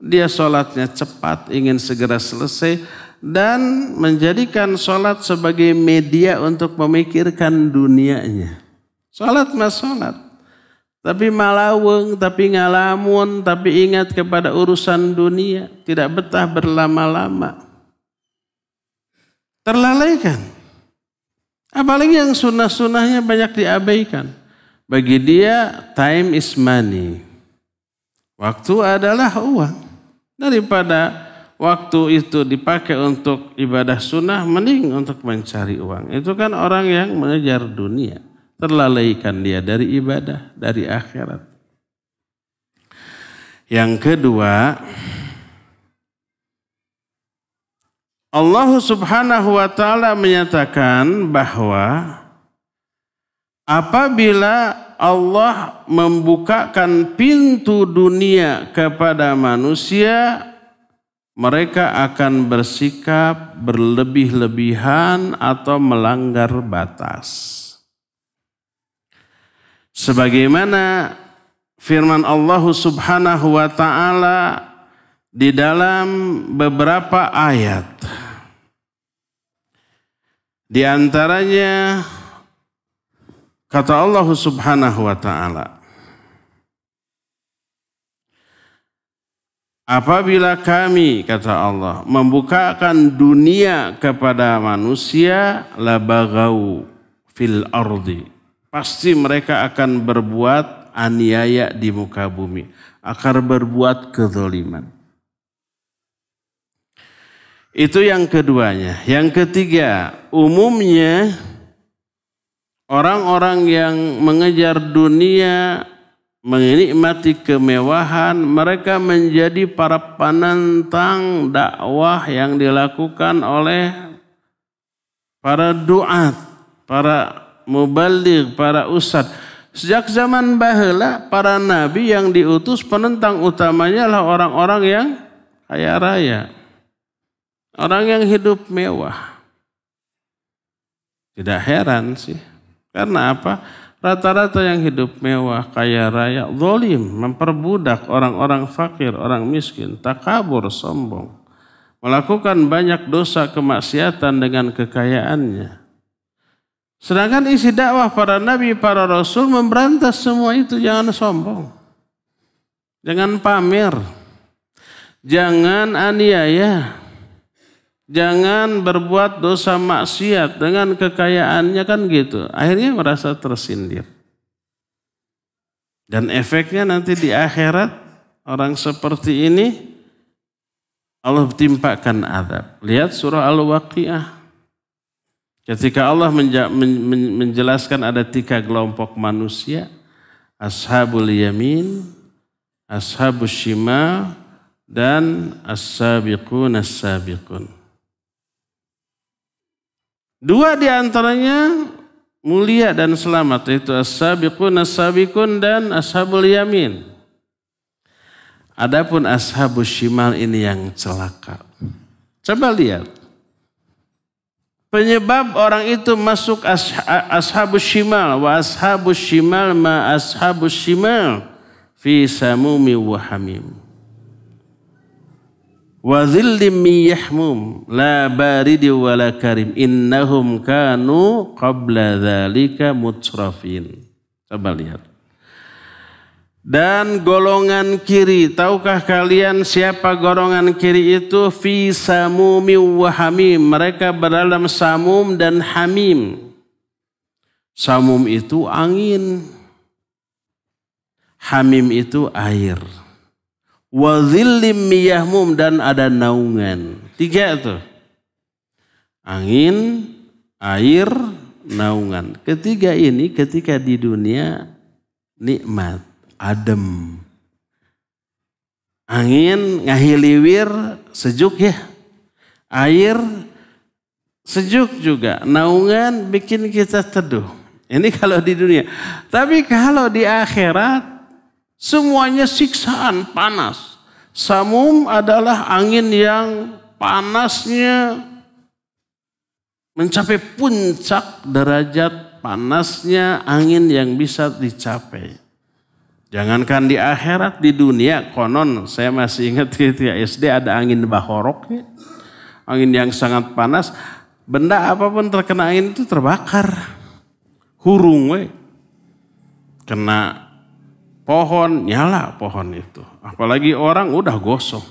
dia sholatnya cepat, ingin segera selesai. Dan menjadikan sholat sebagai media untuk memikirkan dunianya. Sholat mas sholat. Tapi malaweng, tapi ngalamun, tapi ingat kepada urusan dunia. Tidak betah berlama-lama. Terlalaikan. Apalagi yang sunnah-sunnahnya banyak diabaikan. Bagi dia time is money. Waktu adalah uang. Daripada waktu itu dipakai untuk ibadah sunnah, mending untuk mencari uang. Itu kan orang yang mengejar dunia. Terlalaikan dia dari ibadah, dari akhirat. Yang kedua, Allah Subhanahu wa ta'ala menyatakan bahwa apabila Allah membukakan pintu dunia kepada manusia, mereka akan bersikap berlebih-lebihan atau melanggar batas. Sebagaimana firman Allah Subhanahu wa ta'ala di dalam beberapa ayat. Di antaranya kata Allah Subhanahu wa ta'ala, apabila kami, kata Allah, membukakan dunia kepada manusia, labagau fil ardi. Pasti mereka akan berbuat aniaya di muka bumi. Akan berbuat kezaliman. Itu yang keduanya. Yang ketiga, umumnya orang-orang yang mengejar dunia, menikmati kemewahan, mereka menjadi para penentang dakwah yang dilakukan oleh para duat, para mubaligh, para ustad. Sejak zaman baheula para nabi yang diutus penentang utamanya adalah orang-orang yang kaya raya. Orang yang hidup mewah. Tidak heran sih. Karena apa? Rata-rata yang hidup mewah, kaya raya, zalim, memperbudak orang-orang fakir, orang miskin, takabur, sombong. Melakukan banyak dosa kemaksiatan dengan kekayaannya. Sedangkan isi dakwah para nabi, para rasul memberantas semua itu. Jangan sombong. Jangan pamer. Jangan aniaya. Jangan berbuat dosa maksiat dengan kekayaannya kan gitu. Akhirnya merasa tersindir. Dan efeknya nanti di akhirat orang seperti ini Allah timpakan azab. Lihat surah Al-Waqiah. Ketika Allah menjelaskan ada 3 kelompok manusia. Ashabul yamin, ashabus shimal, dan as-sabiqun as-sabiqun. 2 di antaranya mulia dan selamat, yaitu as-sabiqun as-sabiqun dan ashabul yamin. Adapun ashabus shimal ini yang celaka. Coba lihat. Penyebab orang itu masuk ashabus shimal, wa ashabus shimal ma ashabus shimal fi samumi wa hamim. Wa dhillim min yahmum la baridi wa la karim innahum kanu qabla dzalika mutrafin. Coba lihat. Dan golongan kiri, tahukah kalian siapa golongan kiri itu? Fi samumi wa hamim. Mereka berdalam samum dan hamim. Samum itu angin. Hamim itu air. Wa dhillim miyahmum, dan ada naungan. 3 itu. Angin, air, naungan. Ketiga ini ketika di dunia nikmat, adem. Angin ngahiliwir sejuk ya. Air sejuk juga. Naungan bikin kita teduh. Ini kalau di dunia. Tapi kalau di akhirat semuanya siksaan, panas. Samum adalah angin yang panasnya mencapai puncak derajat panasnya angin yang bisa dicapai. Jangankan di akhirat, di dunia konon, saya masih ingat ketika SD ada angin bahorok. Angin yang sangat panas, benda apapun terkena angin itu terbakar. Hurung we. Kena pohon, nyala pohon itu. Apalagi orang udah gosong.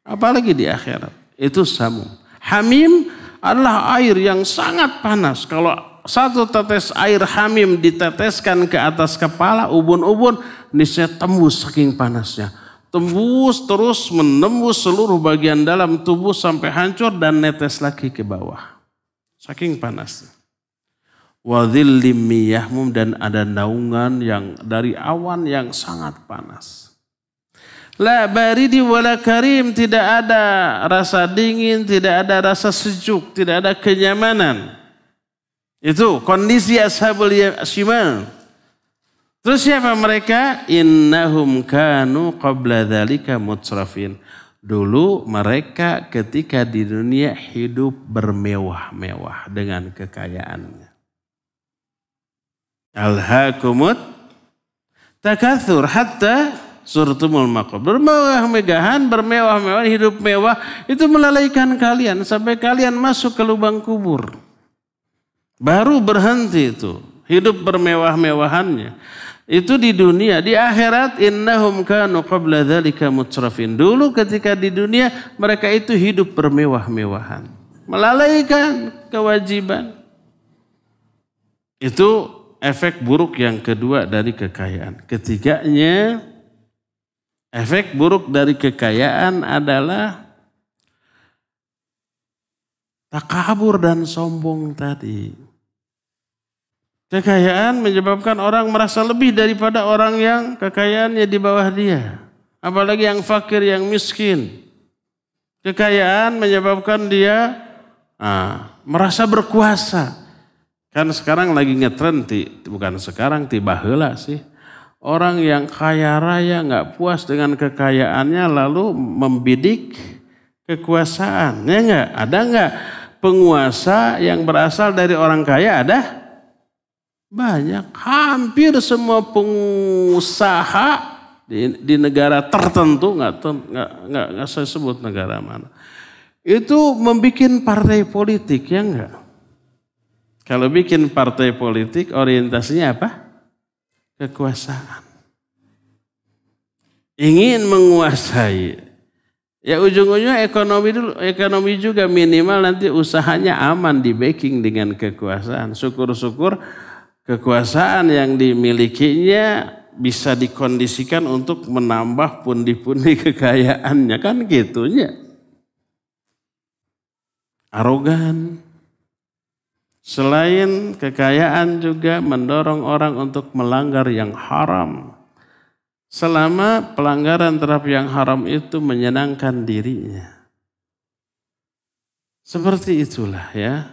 Apalagi di akhirat. Itu samum. Hamim adalah air yang sangat panas. Kalau 1 tetes air hamim diteteskan ke atas kepala, ubun-ubun, niscaya tembus saking panasnya. Tembus terus menembus seluruh bagian dalam tubuh sampai hancur dan netes lagi ke bawah. Saking panasnya. Wa dhillim miyahmum, dan ada naungan yang dari awan yang sangat panas. La baridi wala karim, tidak ada rasa dingin, tidak ada rasa sejuk, tidak ada kenyamanan. Itu kondisi ashabul shimal. Terus siapa mereka? Innahum kanu qabla dzalika mutrafin. Dulu mereka ketika di dunia hidup bermewah-mewah dengan kekayaannya. Alhaakumut takatsur hatta surtumul maqabir. Bermewah-mewahan, bermewah-mewah, hidup mewah itu melalaikan kalian sampai kalian masuk ke lubang kubur. Baru berhenti itu hidup bermewah-mewahannya. Itu di dunia. Di akhirat innahum kanu qabla dzalika mutrafin. Dulu ketika di dunia mereka itu hidup bermewah-mewahan, melalaikan kewajiban. Itu efek buruk yang kedua dari kekayaan. Ketiganya, efek buruk dari kekayaan adalah takabur dan sombong tadi. Kekayaan menyebabkan orang merasa lebih daripada orang yang kekayaannya di bawah dia. Apalagi yang fakir, yang miskin. Kekayaan menyebabkan dia merasa berkuasa. Kan sekarang lagi ngetren, bukan sekarang, tiba heula sih. Orang yang kaya raya nggak puas dengan kekayaannya lalu membidik kekuasaan. Ya nggak? Ada nggak penguasa yang berasal dari orang kaya? Ada? Banyak. Hampir semua pengusaha di negara tertentu, nggak saya sebut negara mana, itu membuat partai politik, ya enggak? Kalau bikin partai politik orientasinya apa? Kekuasaan. Ingin menguasai. Ya ujung-ujungnya ekonomi juga minimal nanti usahanya aman di backing dengan kekuasaan. Syukur-syukur kekuasaan yang dimilikinya bisa dikondisikan untuk menambah pundi-pundi kekayaannya, kan gitunya. Arogan. Selain kekayaan juga mendorong orang untuk melanggar yang haram. Selama pelanggaran terhadap yang haram itu menyenangkan dirinya. Seperti itulah ya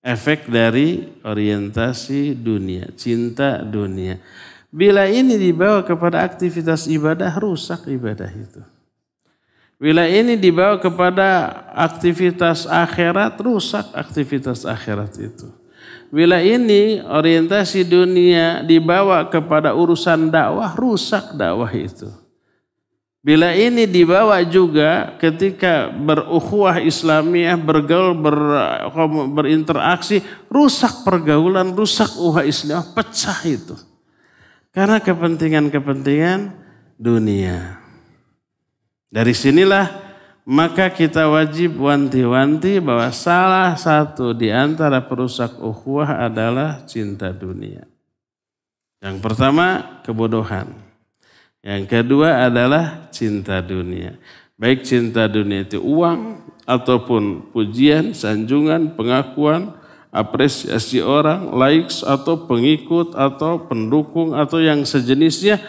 efek dari orientasi dunia, cinta dunia. Bila ini dibawa kepada aktivitas ibadah, rusak ibadah itu. Bila ini dibawa kepada aktivitas akhirat, rusak aktivitas akhirat itu. Bila ini orientasi dunia dibawa kepada urusan dakwah, rusak dakwah itu. Bila ini dibawa juga ketika berukhuwah Islamiyah, bergaul, berinteraksi, rusak pergaulan, rusak ukhuwah Islamiyah, pecah itu. Karena kepentingan-kepentingan dunia. Dari sinilah maka kita wajib wanti-wanti bahwa salah satu di antara perusak ukhuwah adalah cinta dunia. Yang pertama kebodohan. Yang kedua adalah cinta dunia. Baik cinta dunia itu uang ataupun pujian, sanjungan, pengakuan, apresiasi orang, likes atau pengikut atau pendukung atau yang sejenisnya.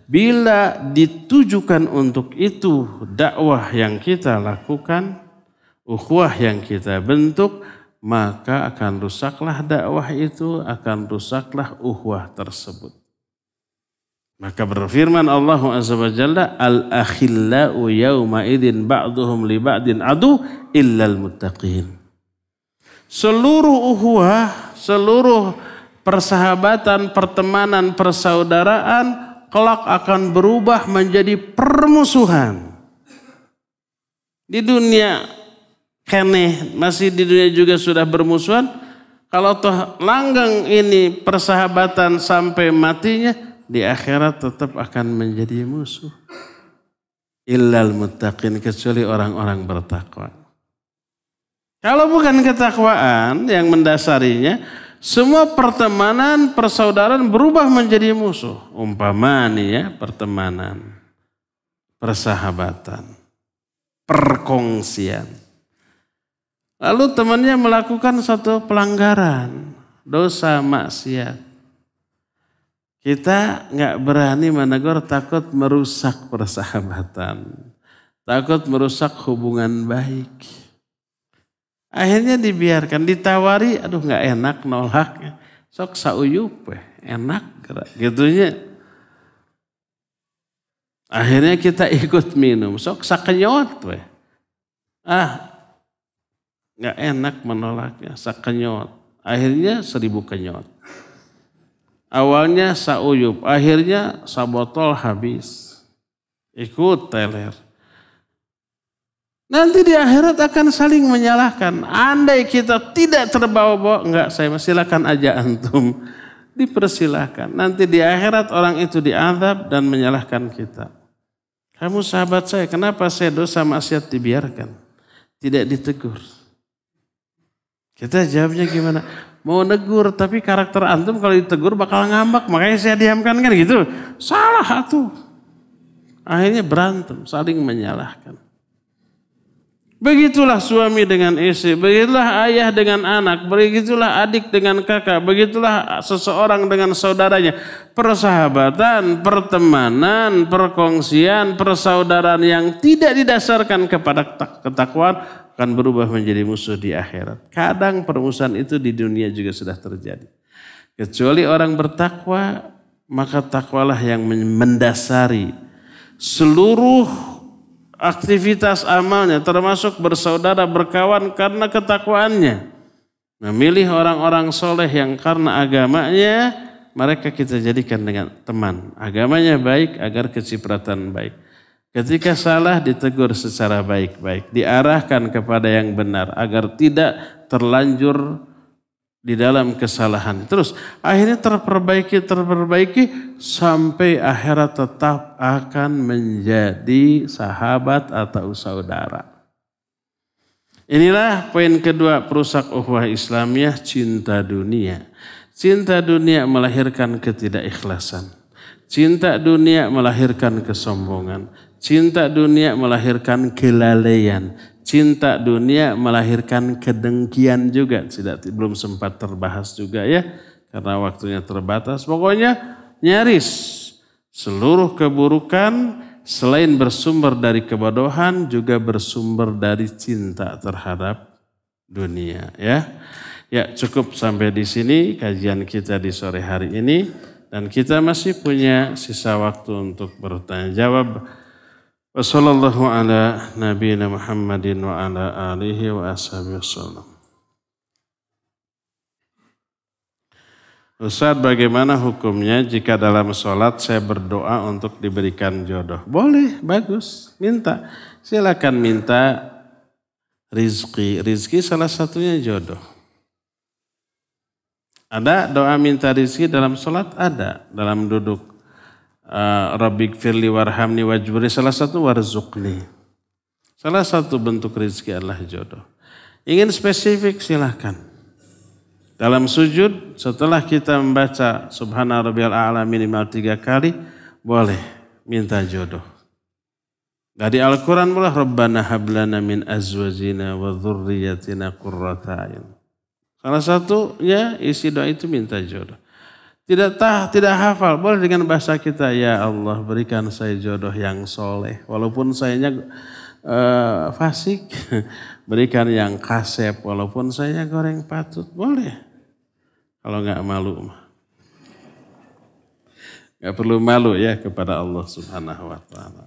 Bila ditujukan untuk itu dakwah yang kita lakukan, ukhuwah yang kita bentuk, maka akan rusaklah dakwah itu, akan rusaklah ukhuwah tersebut. Maka berfirman Allah Azza wa Jalla, al-akhillau yawma idzin ba'duhum li ba'din adu illal muttaqin. Seluruh ukhuwah, seluruh persahabatan, pertemanan, persaudaraan kelak akan berubah menjadi permusuhan. Di dunia keneh, masih di dunia juga sudah bermusuhan. Kalau toh langgeng ini persahabatan sampai matinya, di akhirat tetap akan menjadi musuh. Illal muttaqin, kecuali orang-orang bertakwa. Kalau bukan ketakwaan yang mendasarinya, semua pertemanan, persaudaraan berubah menjadi musuh. Umpama nih ya, pertemanan, persahabatan, perkongsian. Lalu temannya melakukan satu pelanggaran, dosa, maksiat. Kita nggak berani menegur, takut merusak persahabatan, takut merusak hubungan baik. Akhirnya dibiarkan, ditawari, aduh nggak enak nolaknya. Sok sauyup, enak gitunya. Akhirnya kita ikut minum, sok sakenyot, nggak enak menolaknya, sakenyot. Akhirnya 1000 kenyot. Awalnya sauyup, akhirnya sabotol habis. Ikut teler. Nanti di akhirat akan saling menyalahkan. Andai kita tidak terbawa-bawa, enggak, saya silakan aja antum. Dipersilahkan. Nanti di akhirat orang itu diazab dan menyalahkan kita. Kamu sahabat saya, kenapa saya dosa maksiat dibiarkan? Tidak ditegur. Kita jawabnya gimana? Mau negur, tapi karakter antum kalau ditegur bakal ngambek. Makanya saya diamkan kan gitu. Salah tuh. Akhirnya berantem, saling menyalahkan. Begitulah suami dengan istri, begitulah ayah dengan anak, begitulah adik dengan kakak, begitulah seseorang dengan saudaranya. Persahabatan, pertemanan, perkongsian, persaudaraan yang tidak didasarkan kepada ketakwaan akan berubah menjadi musuh di akhirat. Kadang permusuhan itu di dunia juga sudah terjadi. Kecuali orang bertakwa, maka takwalah yang mendasari seluruh aktivitas amalnya, termasuk bersaudara, berkawan karena ketakwaannya. Memilih orang-orang soleh yang karena agamanya, mereka kita jadikan dengan teman. Agamanya baik agar kecipratan baik. Ketika salah ditegur secara baik-baik. Diarahkan kepada yang benar agar tidak terlanjur di dalam kesalahan. Terus akhirnya terperbaiki sampai akhirat tetap akan menjadi sahabat atau saudara. Inilah poin kedua perusak ukhuwah Islamiyah, cinta dunia. Cinta dunia melahirkan ketidakikhlasan. Cinta dunia melahirkan kesombongan. Cinta dunia melahirkan kelalaian. Cinta dunia melahirkan kedengkian juga. Belum sempat terbahas juga ya. Karena waktunya terbatas. Pokoknya nyaris seluruh keburukan selain bersumber dari kebodohan juga bersumber dari cinta terhadap dunia. Ya cukup sampai di sini kajian kita di sore hari ini. Dan kita masih punya sisa waktu untuk bertanya jawab. Wassallallahu ala nabiyina Muhammadin wa ala alihi wa ashabihi wasallam. Ustaz, bagaimana hukumnya jika dalam sholat saya berdoa untuk diberikan jodoh? Boleh, bagus, minta. Silakan minta rizki. Rizki salah satunya jodoh. Ada doa minta rizki dalam sholat? Ada. Dalam duduk. Rabbik firli warhamni wajburi, salah satu warzuqni. Salah satu bentuk rizki adalah jodoh. Ingin spesifik silahkan. Dalam sujud setelah kita membaca subhana rabbiyal a'la minimal 3 kali boleh minta jodoh. Dari Al-Quran pula Rabbana hablana min azwajina wa dhurriyyatina qurrata a'yun. Salah satunya isi doa itu minta jodoh. Tidak hafal, boleh dengan bahasa kita, ya Allah berikan saya jodoh yang soleh. Walaupun sayanya fasik, berikan yang kasep. Walaupun saya goreng patut, boleh. Kalau nggak malu, nggak perlu malu ya kepada Allah Subhanahu Wa Taala.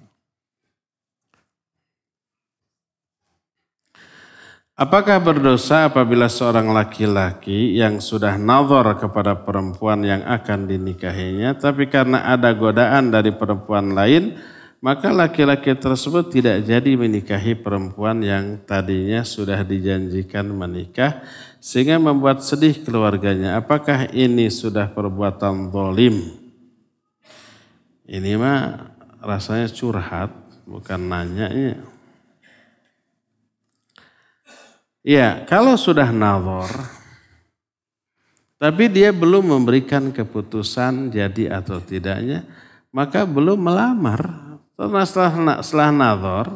Apakah berdosa apabila seorang laki-laki yang sudah nazar kepada perempuan yang akan dinikahinya, tapi karena ada godaan dari perempuan lain, maka laki-laki tersebut tidak jadi menikahi perempuan yang tadinya sudah dijanjikan menikah, sehingga membuat sedih keluarganya. Apakah ini sudah perbuatan zalim? Ini mah rasanya curhat, bukan nanyanya. Ya, kalau sudah nazar, tapi dia belum memberikan keputusan jadi atau tidaknya, maka belum melamar. Karena setelah nazar,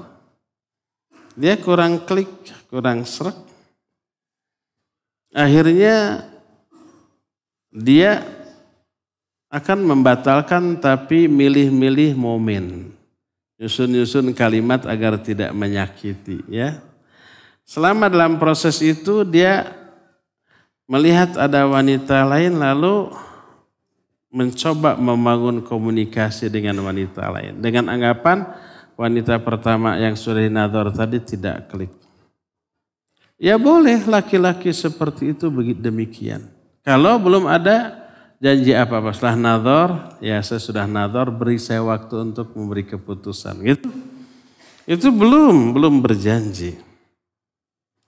dia kurang klik, kurang srek. Akhirnya dia akan membatalkan tapi milih-milih momen. Nyusun-nyusun kalimat agar tidak menyakiti, ya. Selama dalam proses itu dia melihat ada wanita lain lalu mencoba membangun komunikasi dengan wanita lain. Dengan anggapan wanita pertama yang sudah dinadzar tadi tidak klik. Ya boleh laki-laki seperti itu demikian. Kalau belum ada janji apa-apa setelah nadzar, ya saya sudah nadzar, beri saya waktu untuk memberi keputusan. Gitu. Itu belum berjanji.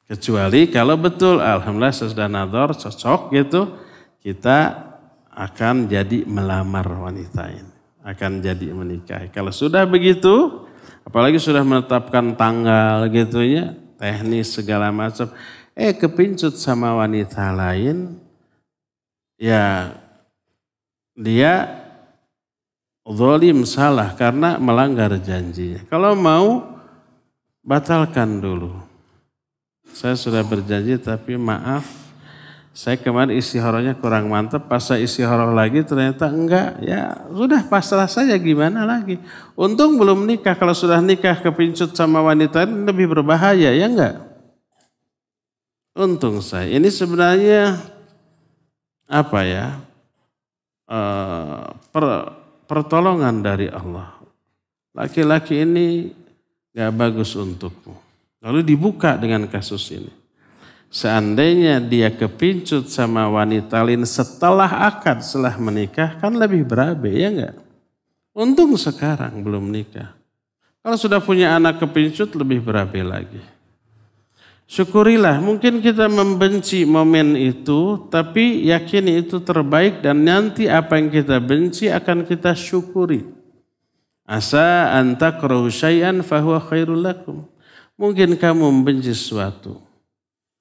Kecuali kalau betul, alhamdulillah saya sudah nadzar, cocok gitu, kita akan jadi melamar wanita ini. Akan jadi menikah. Kalau sudah begitu, apalagi sudah menetapkan tanggal gitu ya, teknis segala macam. Kepincut sama wanita lain, ya dia zalim salah karena melanggar janjinya. Kalau mau, batalkan dulu. saya sudah berjanji tapi maaf, saya kemarin istihorohnya kurang mantap, pas saya istihoroh lagi ternyata enggak, ya sudah pasrah saja gimana lagi. Untung belum nikah, kalau sudah nikah kepincut sama wanita ini lebih berbahaya, ya enggak? Untung saya, ini sebenarnya apa ya, pertolongan dari Allah. Laki-laki ini gak bagus untukmu. Lalu dibuka dengan kasus ini. Seandainya dia kepincut sama wanita lain setelah akad, setelah menikah, kan lebih berabe, ya enggak? Untung sekarang belum nikah. Kalau sudah punya anak kepincut lebih berabe lagi. Syukurilah, mungkin kita membenci momen itu, tapi yakini itu terbaik dan nanti apa yang kita benci akan kita syukuri. Asa an takrahu syai'an fahuwa khairul lakum. Mungkin kamu membenci sesuatu,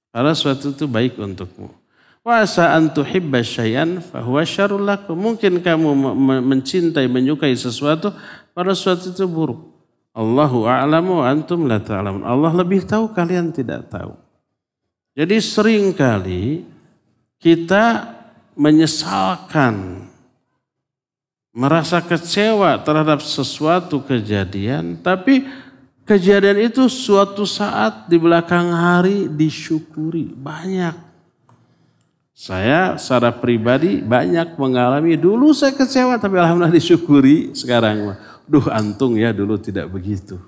padahal sesuatu itu baik untukmu. Wa asa an tuhibba syai'an fahuwa syarrul lakum. Mungkin kamu mencintai, menyukai sesuatu, padahal sesuatu itu buruk. Allahu a'lamu wa antum la ta'lamun. Allah lebih tahu, kalian tidak tahu. Jadi seringkali kita menyesalkan, merasa kecewa terhadap sesuatu kejadian, tapi kejadian itu suatu saat di belakang hari disyukuri. Banyak. Saya secara pribadi banyak mengalami, dulu saya kecewa tapi alhamdulillah disyukuri sekarang. Duh antung ya dulu tidak begitu.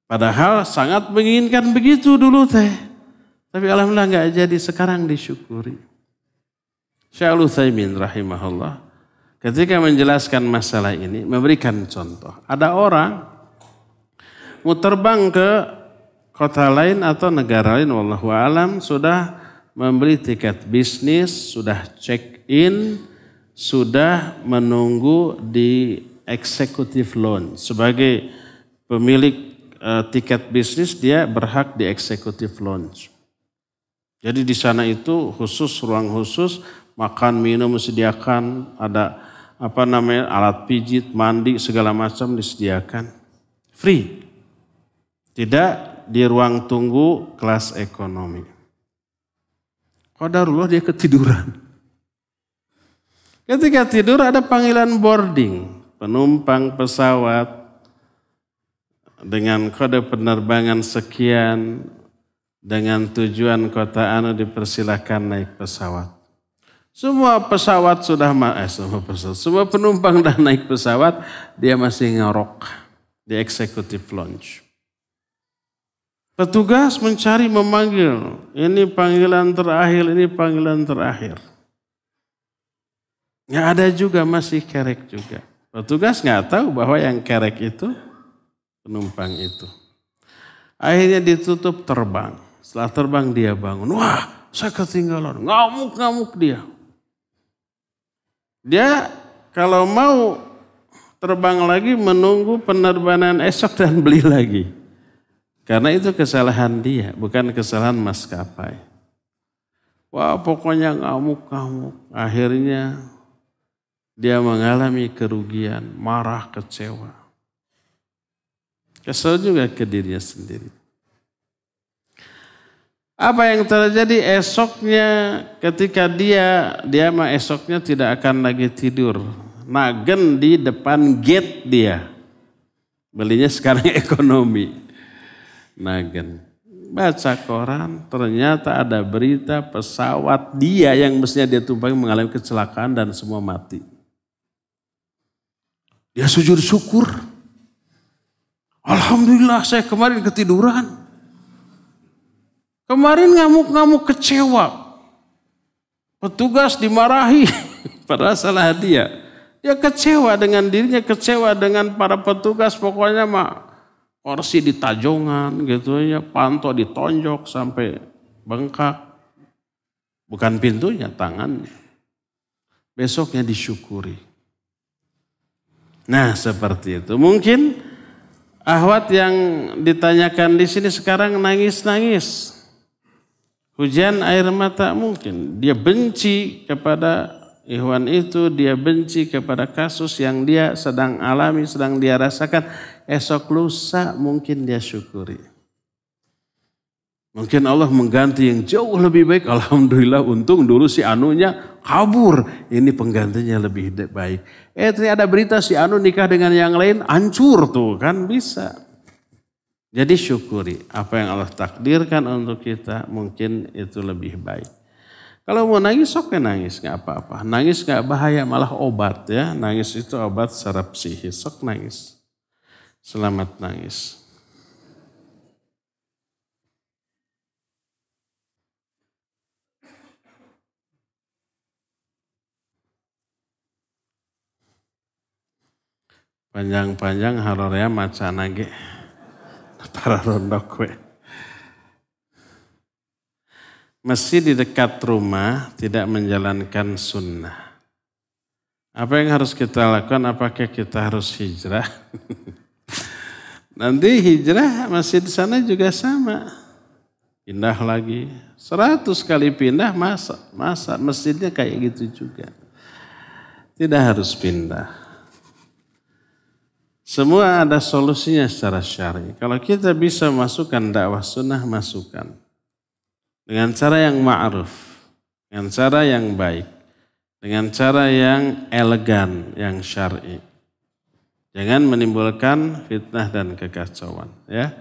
Padahal sangat menginginkan begitu dulu teh. Tapi alhamdulillah enggak jadi, sekarang disyukuri. Syekh Al-Utsaimin rahimahullah ketika menjelaskan masalah ini memberikan contoh. Ada orang mau terbang ke kota lain atau negara lain, wallahu alam, sudah membeli tiket bisnis, sudah check in, sudah menunggu di executive lounge. Sebagai pemilik tiket bisnis dia berhak di executive lounge. Jadi di sana itu khusus, ruang khusus, makan minum disediakan, ada alat pijit, mandi segala macam disediakan. Free. Tidak di ruang tunggu kelas ekonomi. Qadarullah dia ketiduran. Ketika tidur ada panggilan boarding. Penumpang pesawat dengan kode penerbangan sekian, dengan tujuan kota anu dipersilakan naik pesawat. Semua pesawat sudah semua penumpang dah naik pesawat, dia masih ngerok di executive lounge. Petugas mencari, memanggil, ini panggilan terakhir, ini panggilan terakhir. Nggak ada juga, masih kerek juga. Petugas nggak tahu bahwa yang kerek itu penumpang itu. Akhirnya ditutup, terbang. Setelah terbang dia bangun. Wah, saya ketinggalan. Ngamuk-ngamuk dia. Dia kalau mau terbang lagi menunggu penerbangan esok dan beli lagi. Karena itu kesalahan dia, bukan kesalahan maskapai. Wah, pokoknya ngamuk-ngamuk. Akhirnya dia mengalami kerugian, marah, kecewa. Kesal juga ke dirinya sendiri. Apa yang terjadi esoknya ketika dia mah esoknya tidak akan lagi tidur. Nagen di depan gate dia. Belinya sekarang ekonomi. Nagen. Baca koran, ternyata ada berita pesawat dia yang mestinya dia tumpangi mengalami kecelakaan dan semua mati. Dia sujud syukur. Alhamdulillah saya kemarin ketiduran. Kemarin ngamuk-ngamuk kecewa. Petugas dimarahi. Padahal salah dia. Dia kecewa dengan dirinya, kecewa dengan para petugas. Pokoknya mah kursi ditajongan gitu ya. Panto ditonjok sampai bengkak. Bukan pintunya, tangannya. Besoknya disyukuri. Nah seperti itu. Mungkin ahwat yang ditanyakan di sini sekarang nangis-nangis. Hujan air mata mungkin. Dia benci kepada ikhwan itu. Dia benci kepada kasus yang dia sedang alami, sedang dia rasakan. Esok lusa mungkin dia syukuri. Mungkin Allah mengganti yang jauh lebih baik. Alhamdulillah, untung dulu si anunya kabur. Ini penggantinya lebih baik. Ternyata ada berita si anu nikah dengan yang lain, hancur tuh kan, bisa. Jadi syukuri apa yang Allah takdirkan untuk kita, mungkin itu lebih baik. Kalau mau nangis, sok nangis, gak apa-apa. Nangis gak bahaya, malah obat ya. Nangis itu obat secara psikis, sok nangis. Selamat nangis. Panjang-panjang harorea maca nage. Para rondok we. Masjid di dekat rumah tidak menjalankan sunnah. Apa yang harus kita lakukan? Apakah kita harus hijrah? Nanti hijrah masjid di sana juga sama. Pindah lagi. 100 kali pindah masa masjidnya kayak gitu juga. Tidak harus pindah. Semua ada solusinya secara syar'i. Kalau kita bisa masukkan dakwah sunnah, masukkan. Dengan cara yang ma'ruf, dengan cara yang baik, dengan cara yang elegan, yang syar'i. Jangan menimbulkan fitnah dan kekacauan. Ya.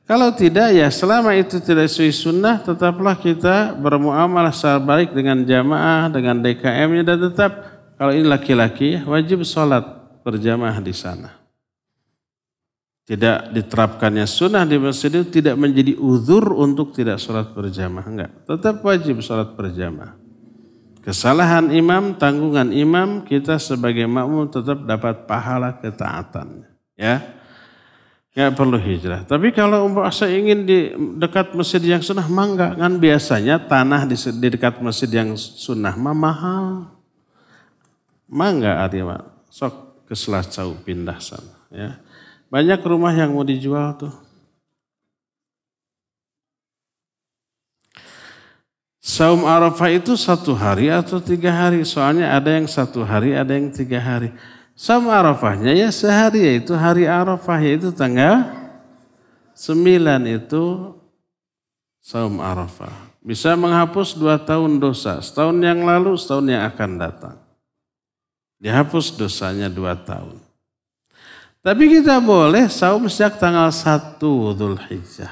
Kalau tidak, ya selama itu tidak sesuai sunnah, tetaplah kita bermuamalah secara baik dengan jamaah, dengan DKM-nya, dan tetap kalau ini laki-laki wajib sholat berjamaah di sana. Tidak diterapkannya sunnah di masjid itu tidak menjadi uzur untuk tidak sholat berjamaah. Enggak, tetap wajib sholat berjamaah. Kesalahan imam, tanggungan imam, kita sebagai makmum tetap dapat pahala ketaatan. Ya, enggak perlu hijrah. Tapi kalau saya ingin di dekat masjid yang sunnah, mangga. Kan biasanya tanah di dekat masjid yang sunnah mahal. Mangga artinya, sok ke Selacau pindah sana. Ya. Banyak rumah yang mau dijual tuh. Saum Arafah itu 1 hari atau 3 hari. Soalnya ada yang 1 hari, ada yang 3 hari. Saum Arafahnya ya sehari, yaitu hari Arafah, yaitu tanggal 9 itu Saum Arafah. Bisa menghapus 2 tahun dosa. Setahun yang lalu, setahun yang akan datang. Dihapus dosanya 2 tahun. Tapi kita boleh saum sejak tanggal 1 Dzulhijjah.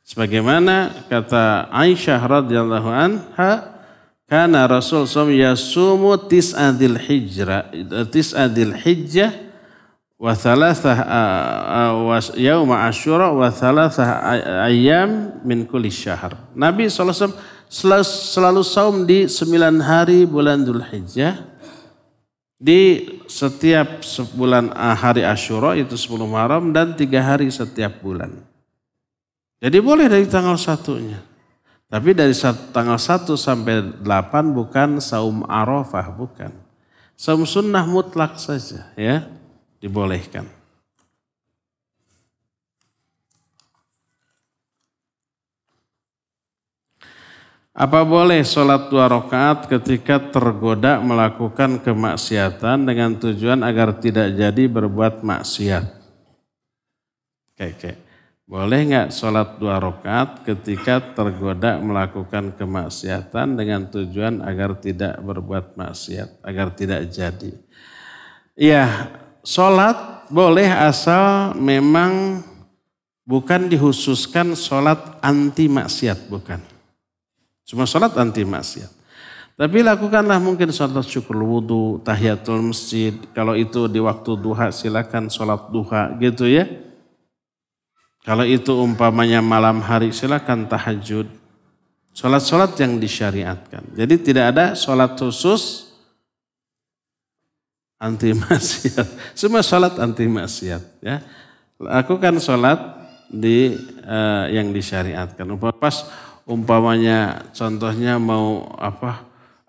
Sebagaimana kata Aisyah radhiyallahu anha, kana Rasul yasumu tis'a Dzulhijjah wa thalathah wa yauma Asyura wa thalathah ayyam min kulli syahr. Nabi SAW selalu saum di 9 hari bulan Dzulhijjah. Di setiap bulan hari Asyura itu 10 Muharram dan 3 hari setiap bulan. Jadi boleh dari tanggal 1-nya. Tapi dari tanggal 1 sampai 8 bukan saum Arafah, bukan. Saum sunnah mutlak saja ya, dibolehkan. Apa boleh sholat 2 rakaat ketika tergoda melakukan kemaksiatan dengan tujuan agar tidak jadi berbuat maksiat? Oke. Boleh nggak sholat 2 rakaat ketika tergoda melakukan kemaksiatan dengan tujuan agar tidak berbuat maksiat, agar tidak jadi? Iya, sholat boleh asal memang bukan dikhususkan sholat anti maksiat, bukan. Cuma sholat anti maksiat. Tapi lakukanlah mungkin sholat syukur wudu, tahiyatul masjid. Kalau itu di waktu duha silakan sholat duha gitu ya. Kalau itu umpamanya malam hari silakan tahajud. Sholat-sholat yang disyariatkan. Jadi tidak ada sholat khusus anti maksiat. Semua sholat anti maksiat ya. Lakukan sholat yang disyariatkan. Umpamanya contohnya mau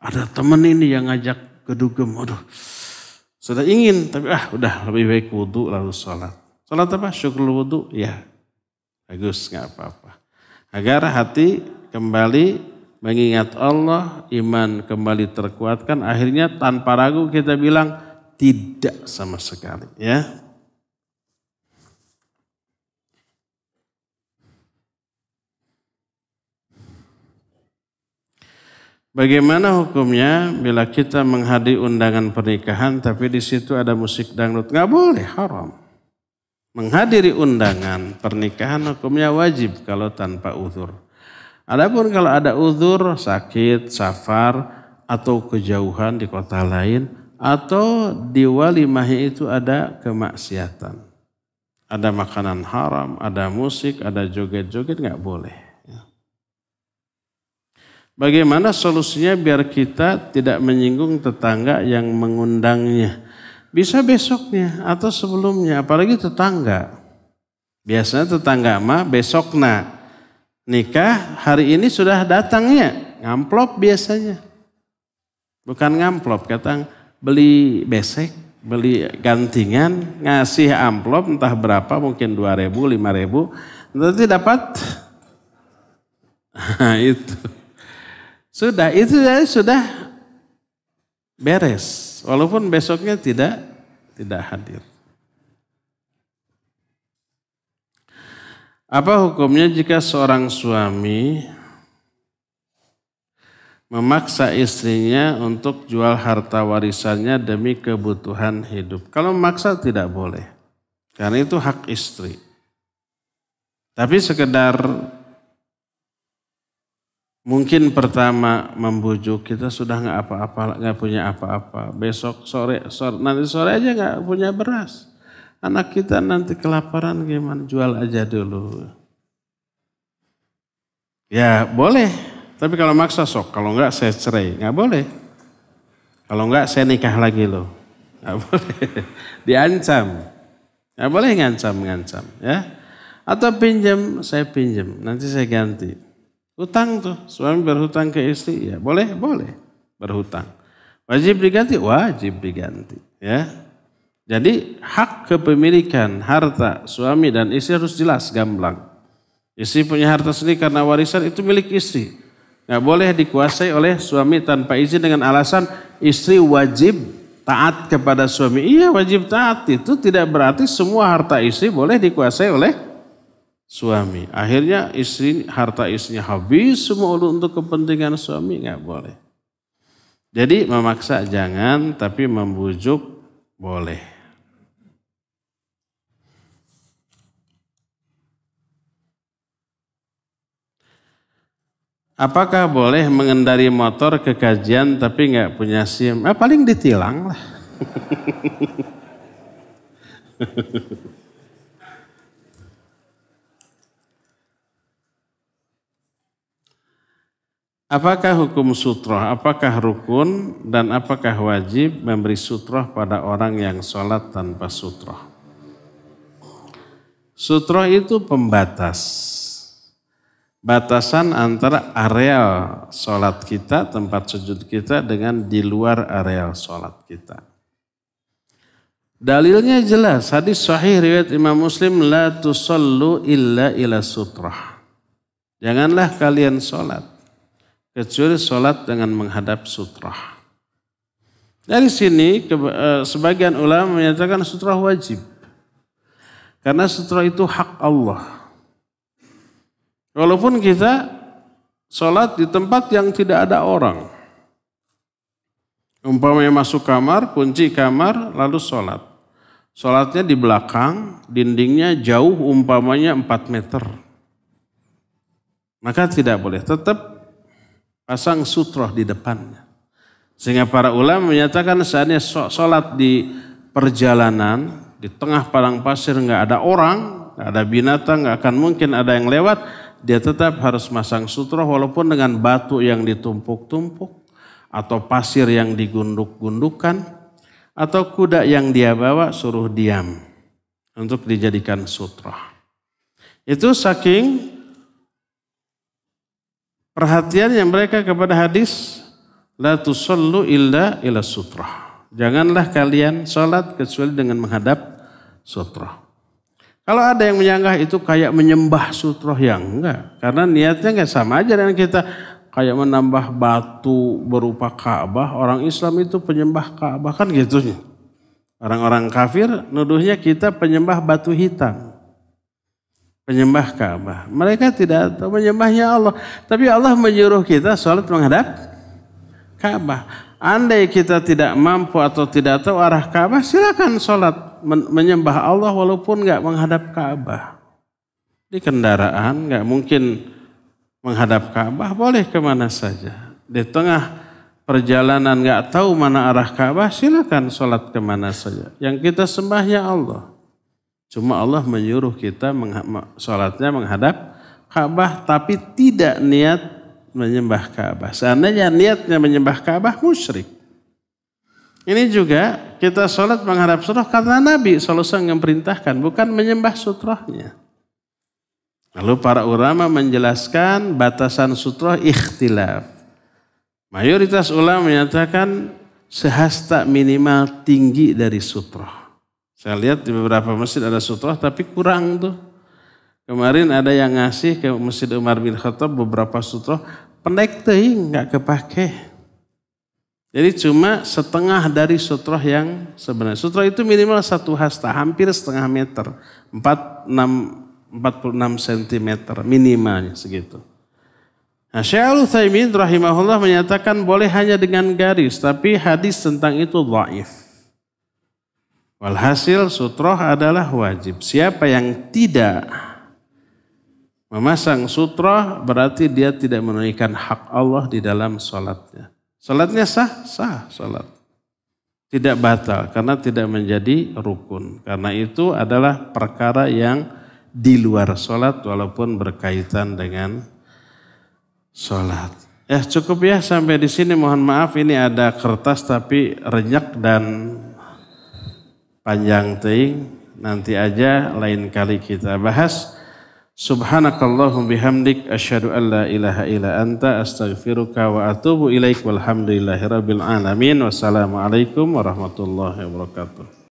ada teman ini yang ngajak ke dugem, sudah ingin tapi udah lebih baik wudu lalu sholat. Sholat apa? Syukur wudu, ya bagus, nggak apa-apa. Agar hati kembali mengingat Allah, iman kembali terkuatkan, akhirnya tanpa ragu kita bilang tidak sama sekali ya. Bagaimana hukumnya bila kita menghadiri undangan pernikahan tapi di situ ada musik dangdut? Nggak boleh, haram. Menghadiri undangan pernikahan hukumnya wajib kalau tanpa uzur. Adapun kalau ada uzur, sakit, safar, atau kejauhan di kota lain, atau di walimahnya itu ada kemaksiatan. Ada makanan haram, ada musik, ada joget-joget, nggak boleh. Bagaimana solusinya biar kita tidak menyinggung tetangga yang mengundangnya? Bisa besoknya atau sebelumnya, apalagi tetangga. Biasanya tetangga mah besoknya nikah, hari ini sudah datangnya, ngamplop biasanya. Bukan ngamplop, kata beli besek, beli gantingan, ngasih amplop entah berapa, mungkin 2.000, 5.000, nanti dapat. Nah, itu. Itu sudah beres. Walaupun besoknya tidak hadir. Apa hukumnya jika seorang suami memaksa istrinya untuk jual harta warisannya demi kebutuhan hidup? Kalau memaksa tidak boleh. Karena itu hak istri. Tapi sekedar mungkin pertama membujuk, kita sudah nggak punya apa-apa. Besok nanti sore aja nggak punya beras. Anak kita nanti kelaparan gimana? Jual aja dulu. Ya boleh. Tapi kalau maksa sok. Kalau nggak saya cerai. Nggak boleh. Kalau nggak saya nikah lagi loh. Nggak boleh. Diancam. Nggak boleh ngancam. Ya. Atau pinjam, saya pinjam. Nanti saya ganti. Hutang tuh, suami berhutang ke istri, ya boleh berhutang. Wajib diganti, ya. Jadi hak kepemilikan harta suami dan istri harus jelas, gamblang. Istri punya harta sendiri karena warisan itu milik istri. Nggak boleh dikuasai oleh suami tanpa izin dengan alasan istri wajib taat kepada suami. Iya wajib taat, itu tidak berarti semua harta istri boleh dikuasai oleh suami. Akhirnya harta istrinya habis semua untuk kepentingan suami, nggak boleh. Jadi memaksa jangan, tapi membujuk boleh. Apakah boleh mengendari motor ke kajian tapi nggak punya SIM? Paling ditilang lah. Apakah hukum sutroh, apakah rukun dan apakah wajib memberi sutroh pada orang yang sholat tanpa sutroh? Sutroh itu pembatas. Batasan antara areal sholat kita, tempat sujud kita dengan di luar areal sholat kita. Dalilnya jelas, hadis sahih riwayat Imam Muslim, la tusallu illa ila sutroh. Janganlah kalian sholat kecuali sholat dengan menghadap sutrah. Dari sini sebagian ulama menyatakan sutrah wajib. Karena sutrah itu hak Allah. Walaupun kita sholat di tempat yang tidak ada orang. Umpamanya masuk kamar, kunci kamar, lalu sholat. Sholatnya di belakang, dindingnya jauh umpamanya 4 meter. Maka tidak boleh, tetap pasang sutroh di depannya. Sehingga para ulama menyatakan saatnya sholat di perjalanan, di tengah padang pasir nggak ada orang, nggak ada binatang, nggak akan mungkin ada yang lewat, dia tetap harus masang sutroh walaupun dengan batu yang ditumpuk-tumpuk, atau pasir yang digunduk-gundukan, atau kuda yang dia bawa suruh diam untuk dijadikan sutroh. Itu saking perhatiannya mereka kepada hadis la tusallu illa ila sutrah. Janganlah kalian sholat kecuali dengan menghadap sutrah. Kalau ada yang menyanggah itu kayak menyembah sutrah, yang enggak. Karena niatnya enggak sama aja dengan kita kayak menambah batu berupa Ka'bah. Orang Islam itu penyembah Ka'bah kan gitu. Orang-orang kafir nuduhnya kita penyembah batu hitam. Penyembah Ka'bah. Mereka tidak tahu menyembahnya Allah. Tapi Allah menyuruh kita sholat menghadap Ka'bah. Andai kita tidak mampu atau tidak tahu arah Ka'bah, silakan sholat menyembah Allah walaupun nggak menghadap Ka'bah. Di kendaraan nggak mungkin menghadap Ka'bah, boleh kemana saja. Di tengah perjalanan nggak tahu mana arah Ka'bah, silakan sholat kemana saja. Yang kita sembahnya Allah. Cuma Allah menyuruh kita sholatnya menghadap Ka'bah, tapi tidak niat menyembah Ka'bah. Seandainya niatnya menyembah Ka'bah, musyrik. Ini juga kita sholat menghadap sutroh karena Nabi SAW yang perintahkan, bukan menyembah sutrohnya. Lalu para ulama menjelaskan batasan sutroh ikhtilaf. Mayoritas ulama menyatakan sehasta minimal tinggi dari sutroh. Saya lihat di beberapa masjid ada sutroh tapi kurang tuh. Kemarin ada yang ngasih ke Masjid Umar bin Khattab beberapa sutroh, pendek teuing nggak kepake. Jadi cuma setengah dari sutroh yang sebenarnya. Sutroh itu minimal 1 hasta, hampir setengah meter, 46 cm minimalnya segitu. Nah, Syekh Al-Utsaimin rahimahullah menyatakan boleh hanya dengan garis, tapi hadis tentang itu dhaif. Walhasil sutroh adalah wajib. Siapa yang tidak memasang sutroh berarti dia tidak menunaikan hak Allah di dalam sholatnya. Sholatnya sah? Sah sholat. Tidak batal karena tidak menjadi rukun. Karena itu adalah perkara yang di luar sholat walaupun berkaitan dengan sholat. Cukup ya sampai di sini. Mohon maaf ini ada kertas tapi renyak dan panjang teing. Nanti aja lain kali kita bahas. Subhanakallahum bihamdik asyhadu an la ilaha illa anta astaghfiruka wa atubu ilaik walhamdulillahirabbil alamin. Wassalamualaikum warahmatullahi wabarakatuh.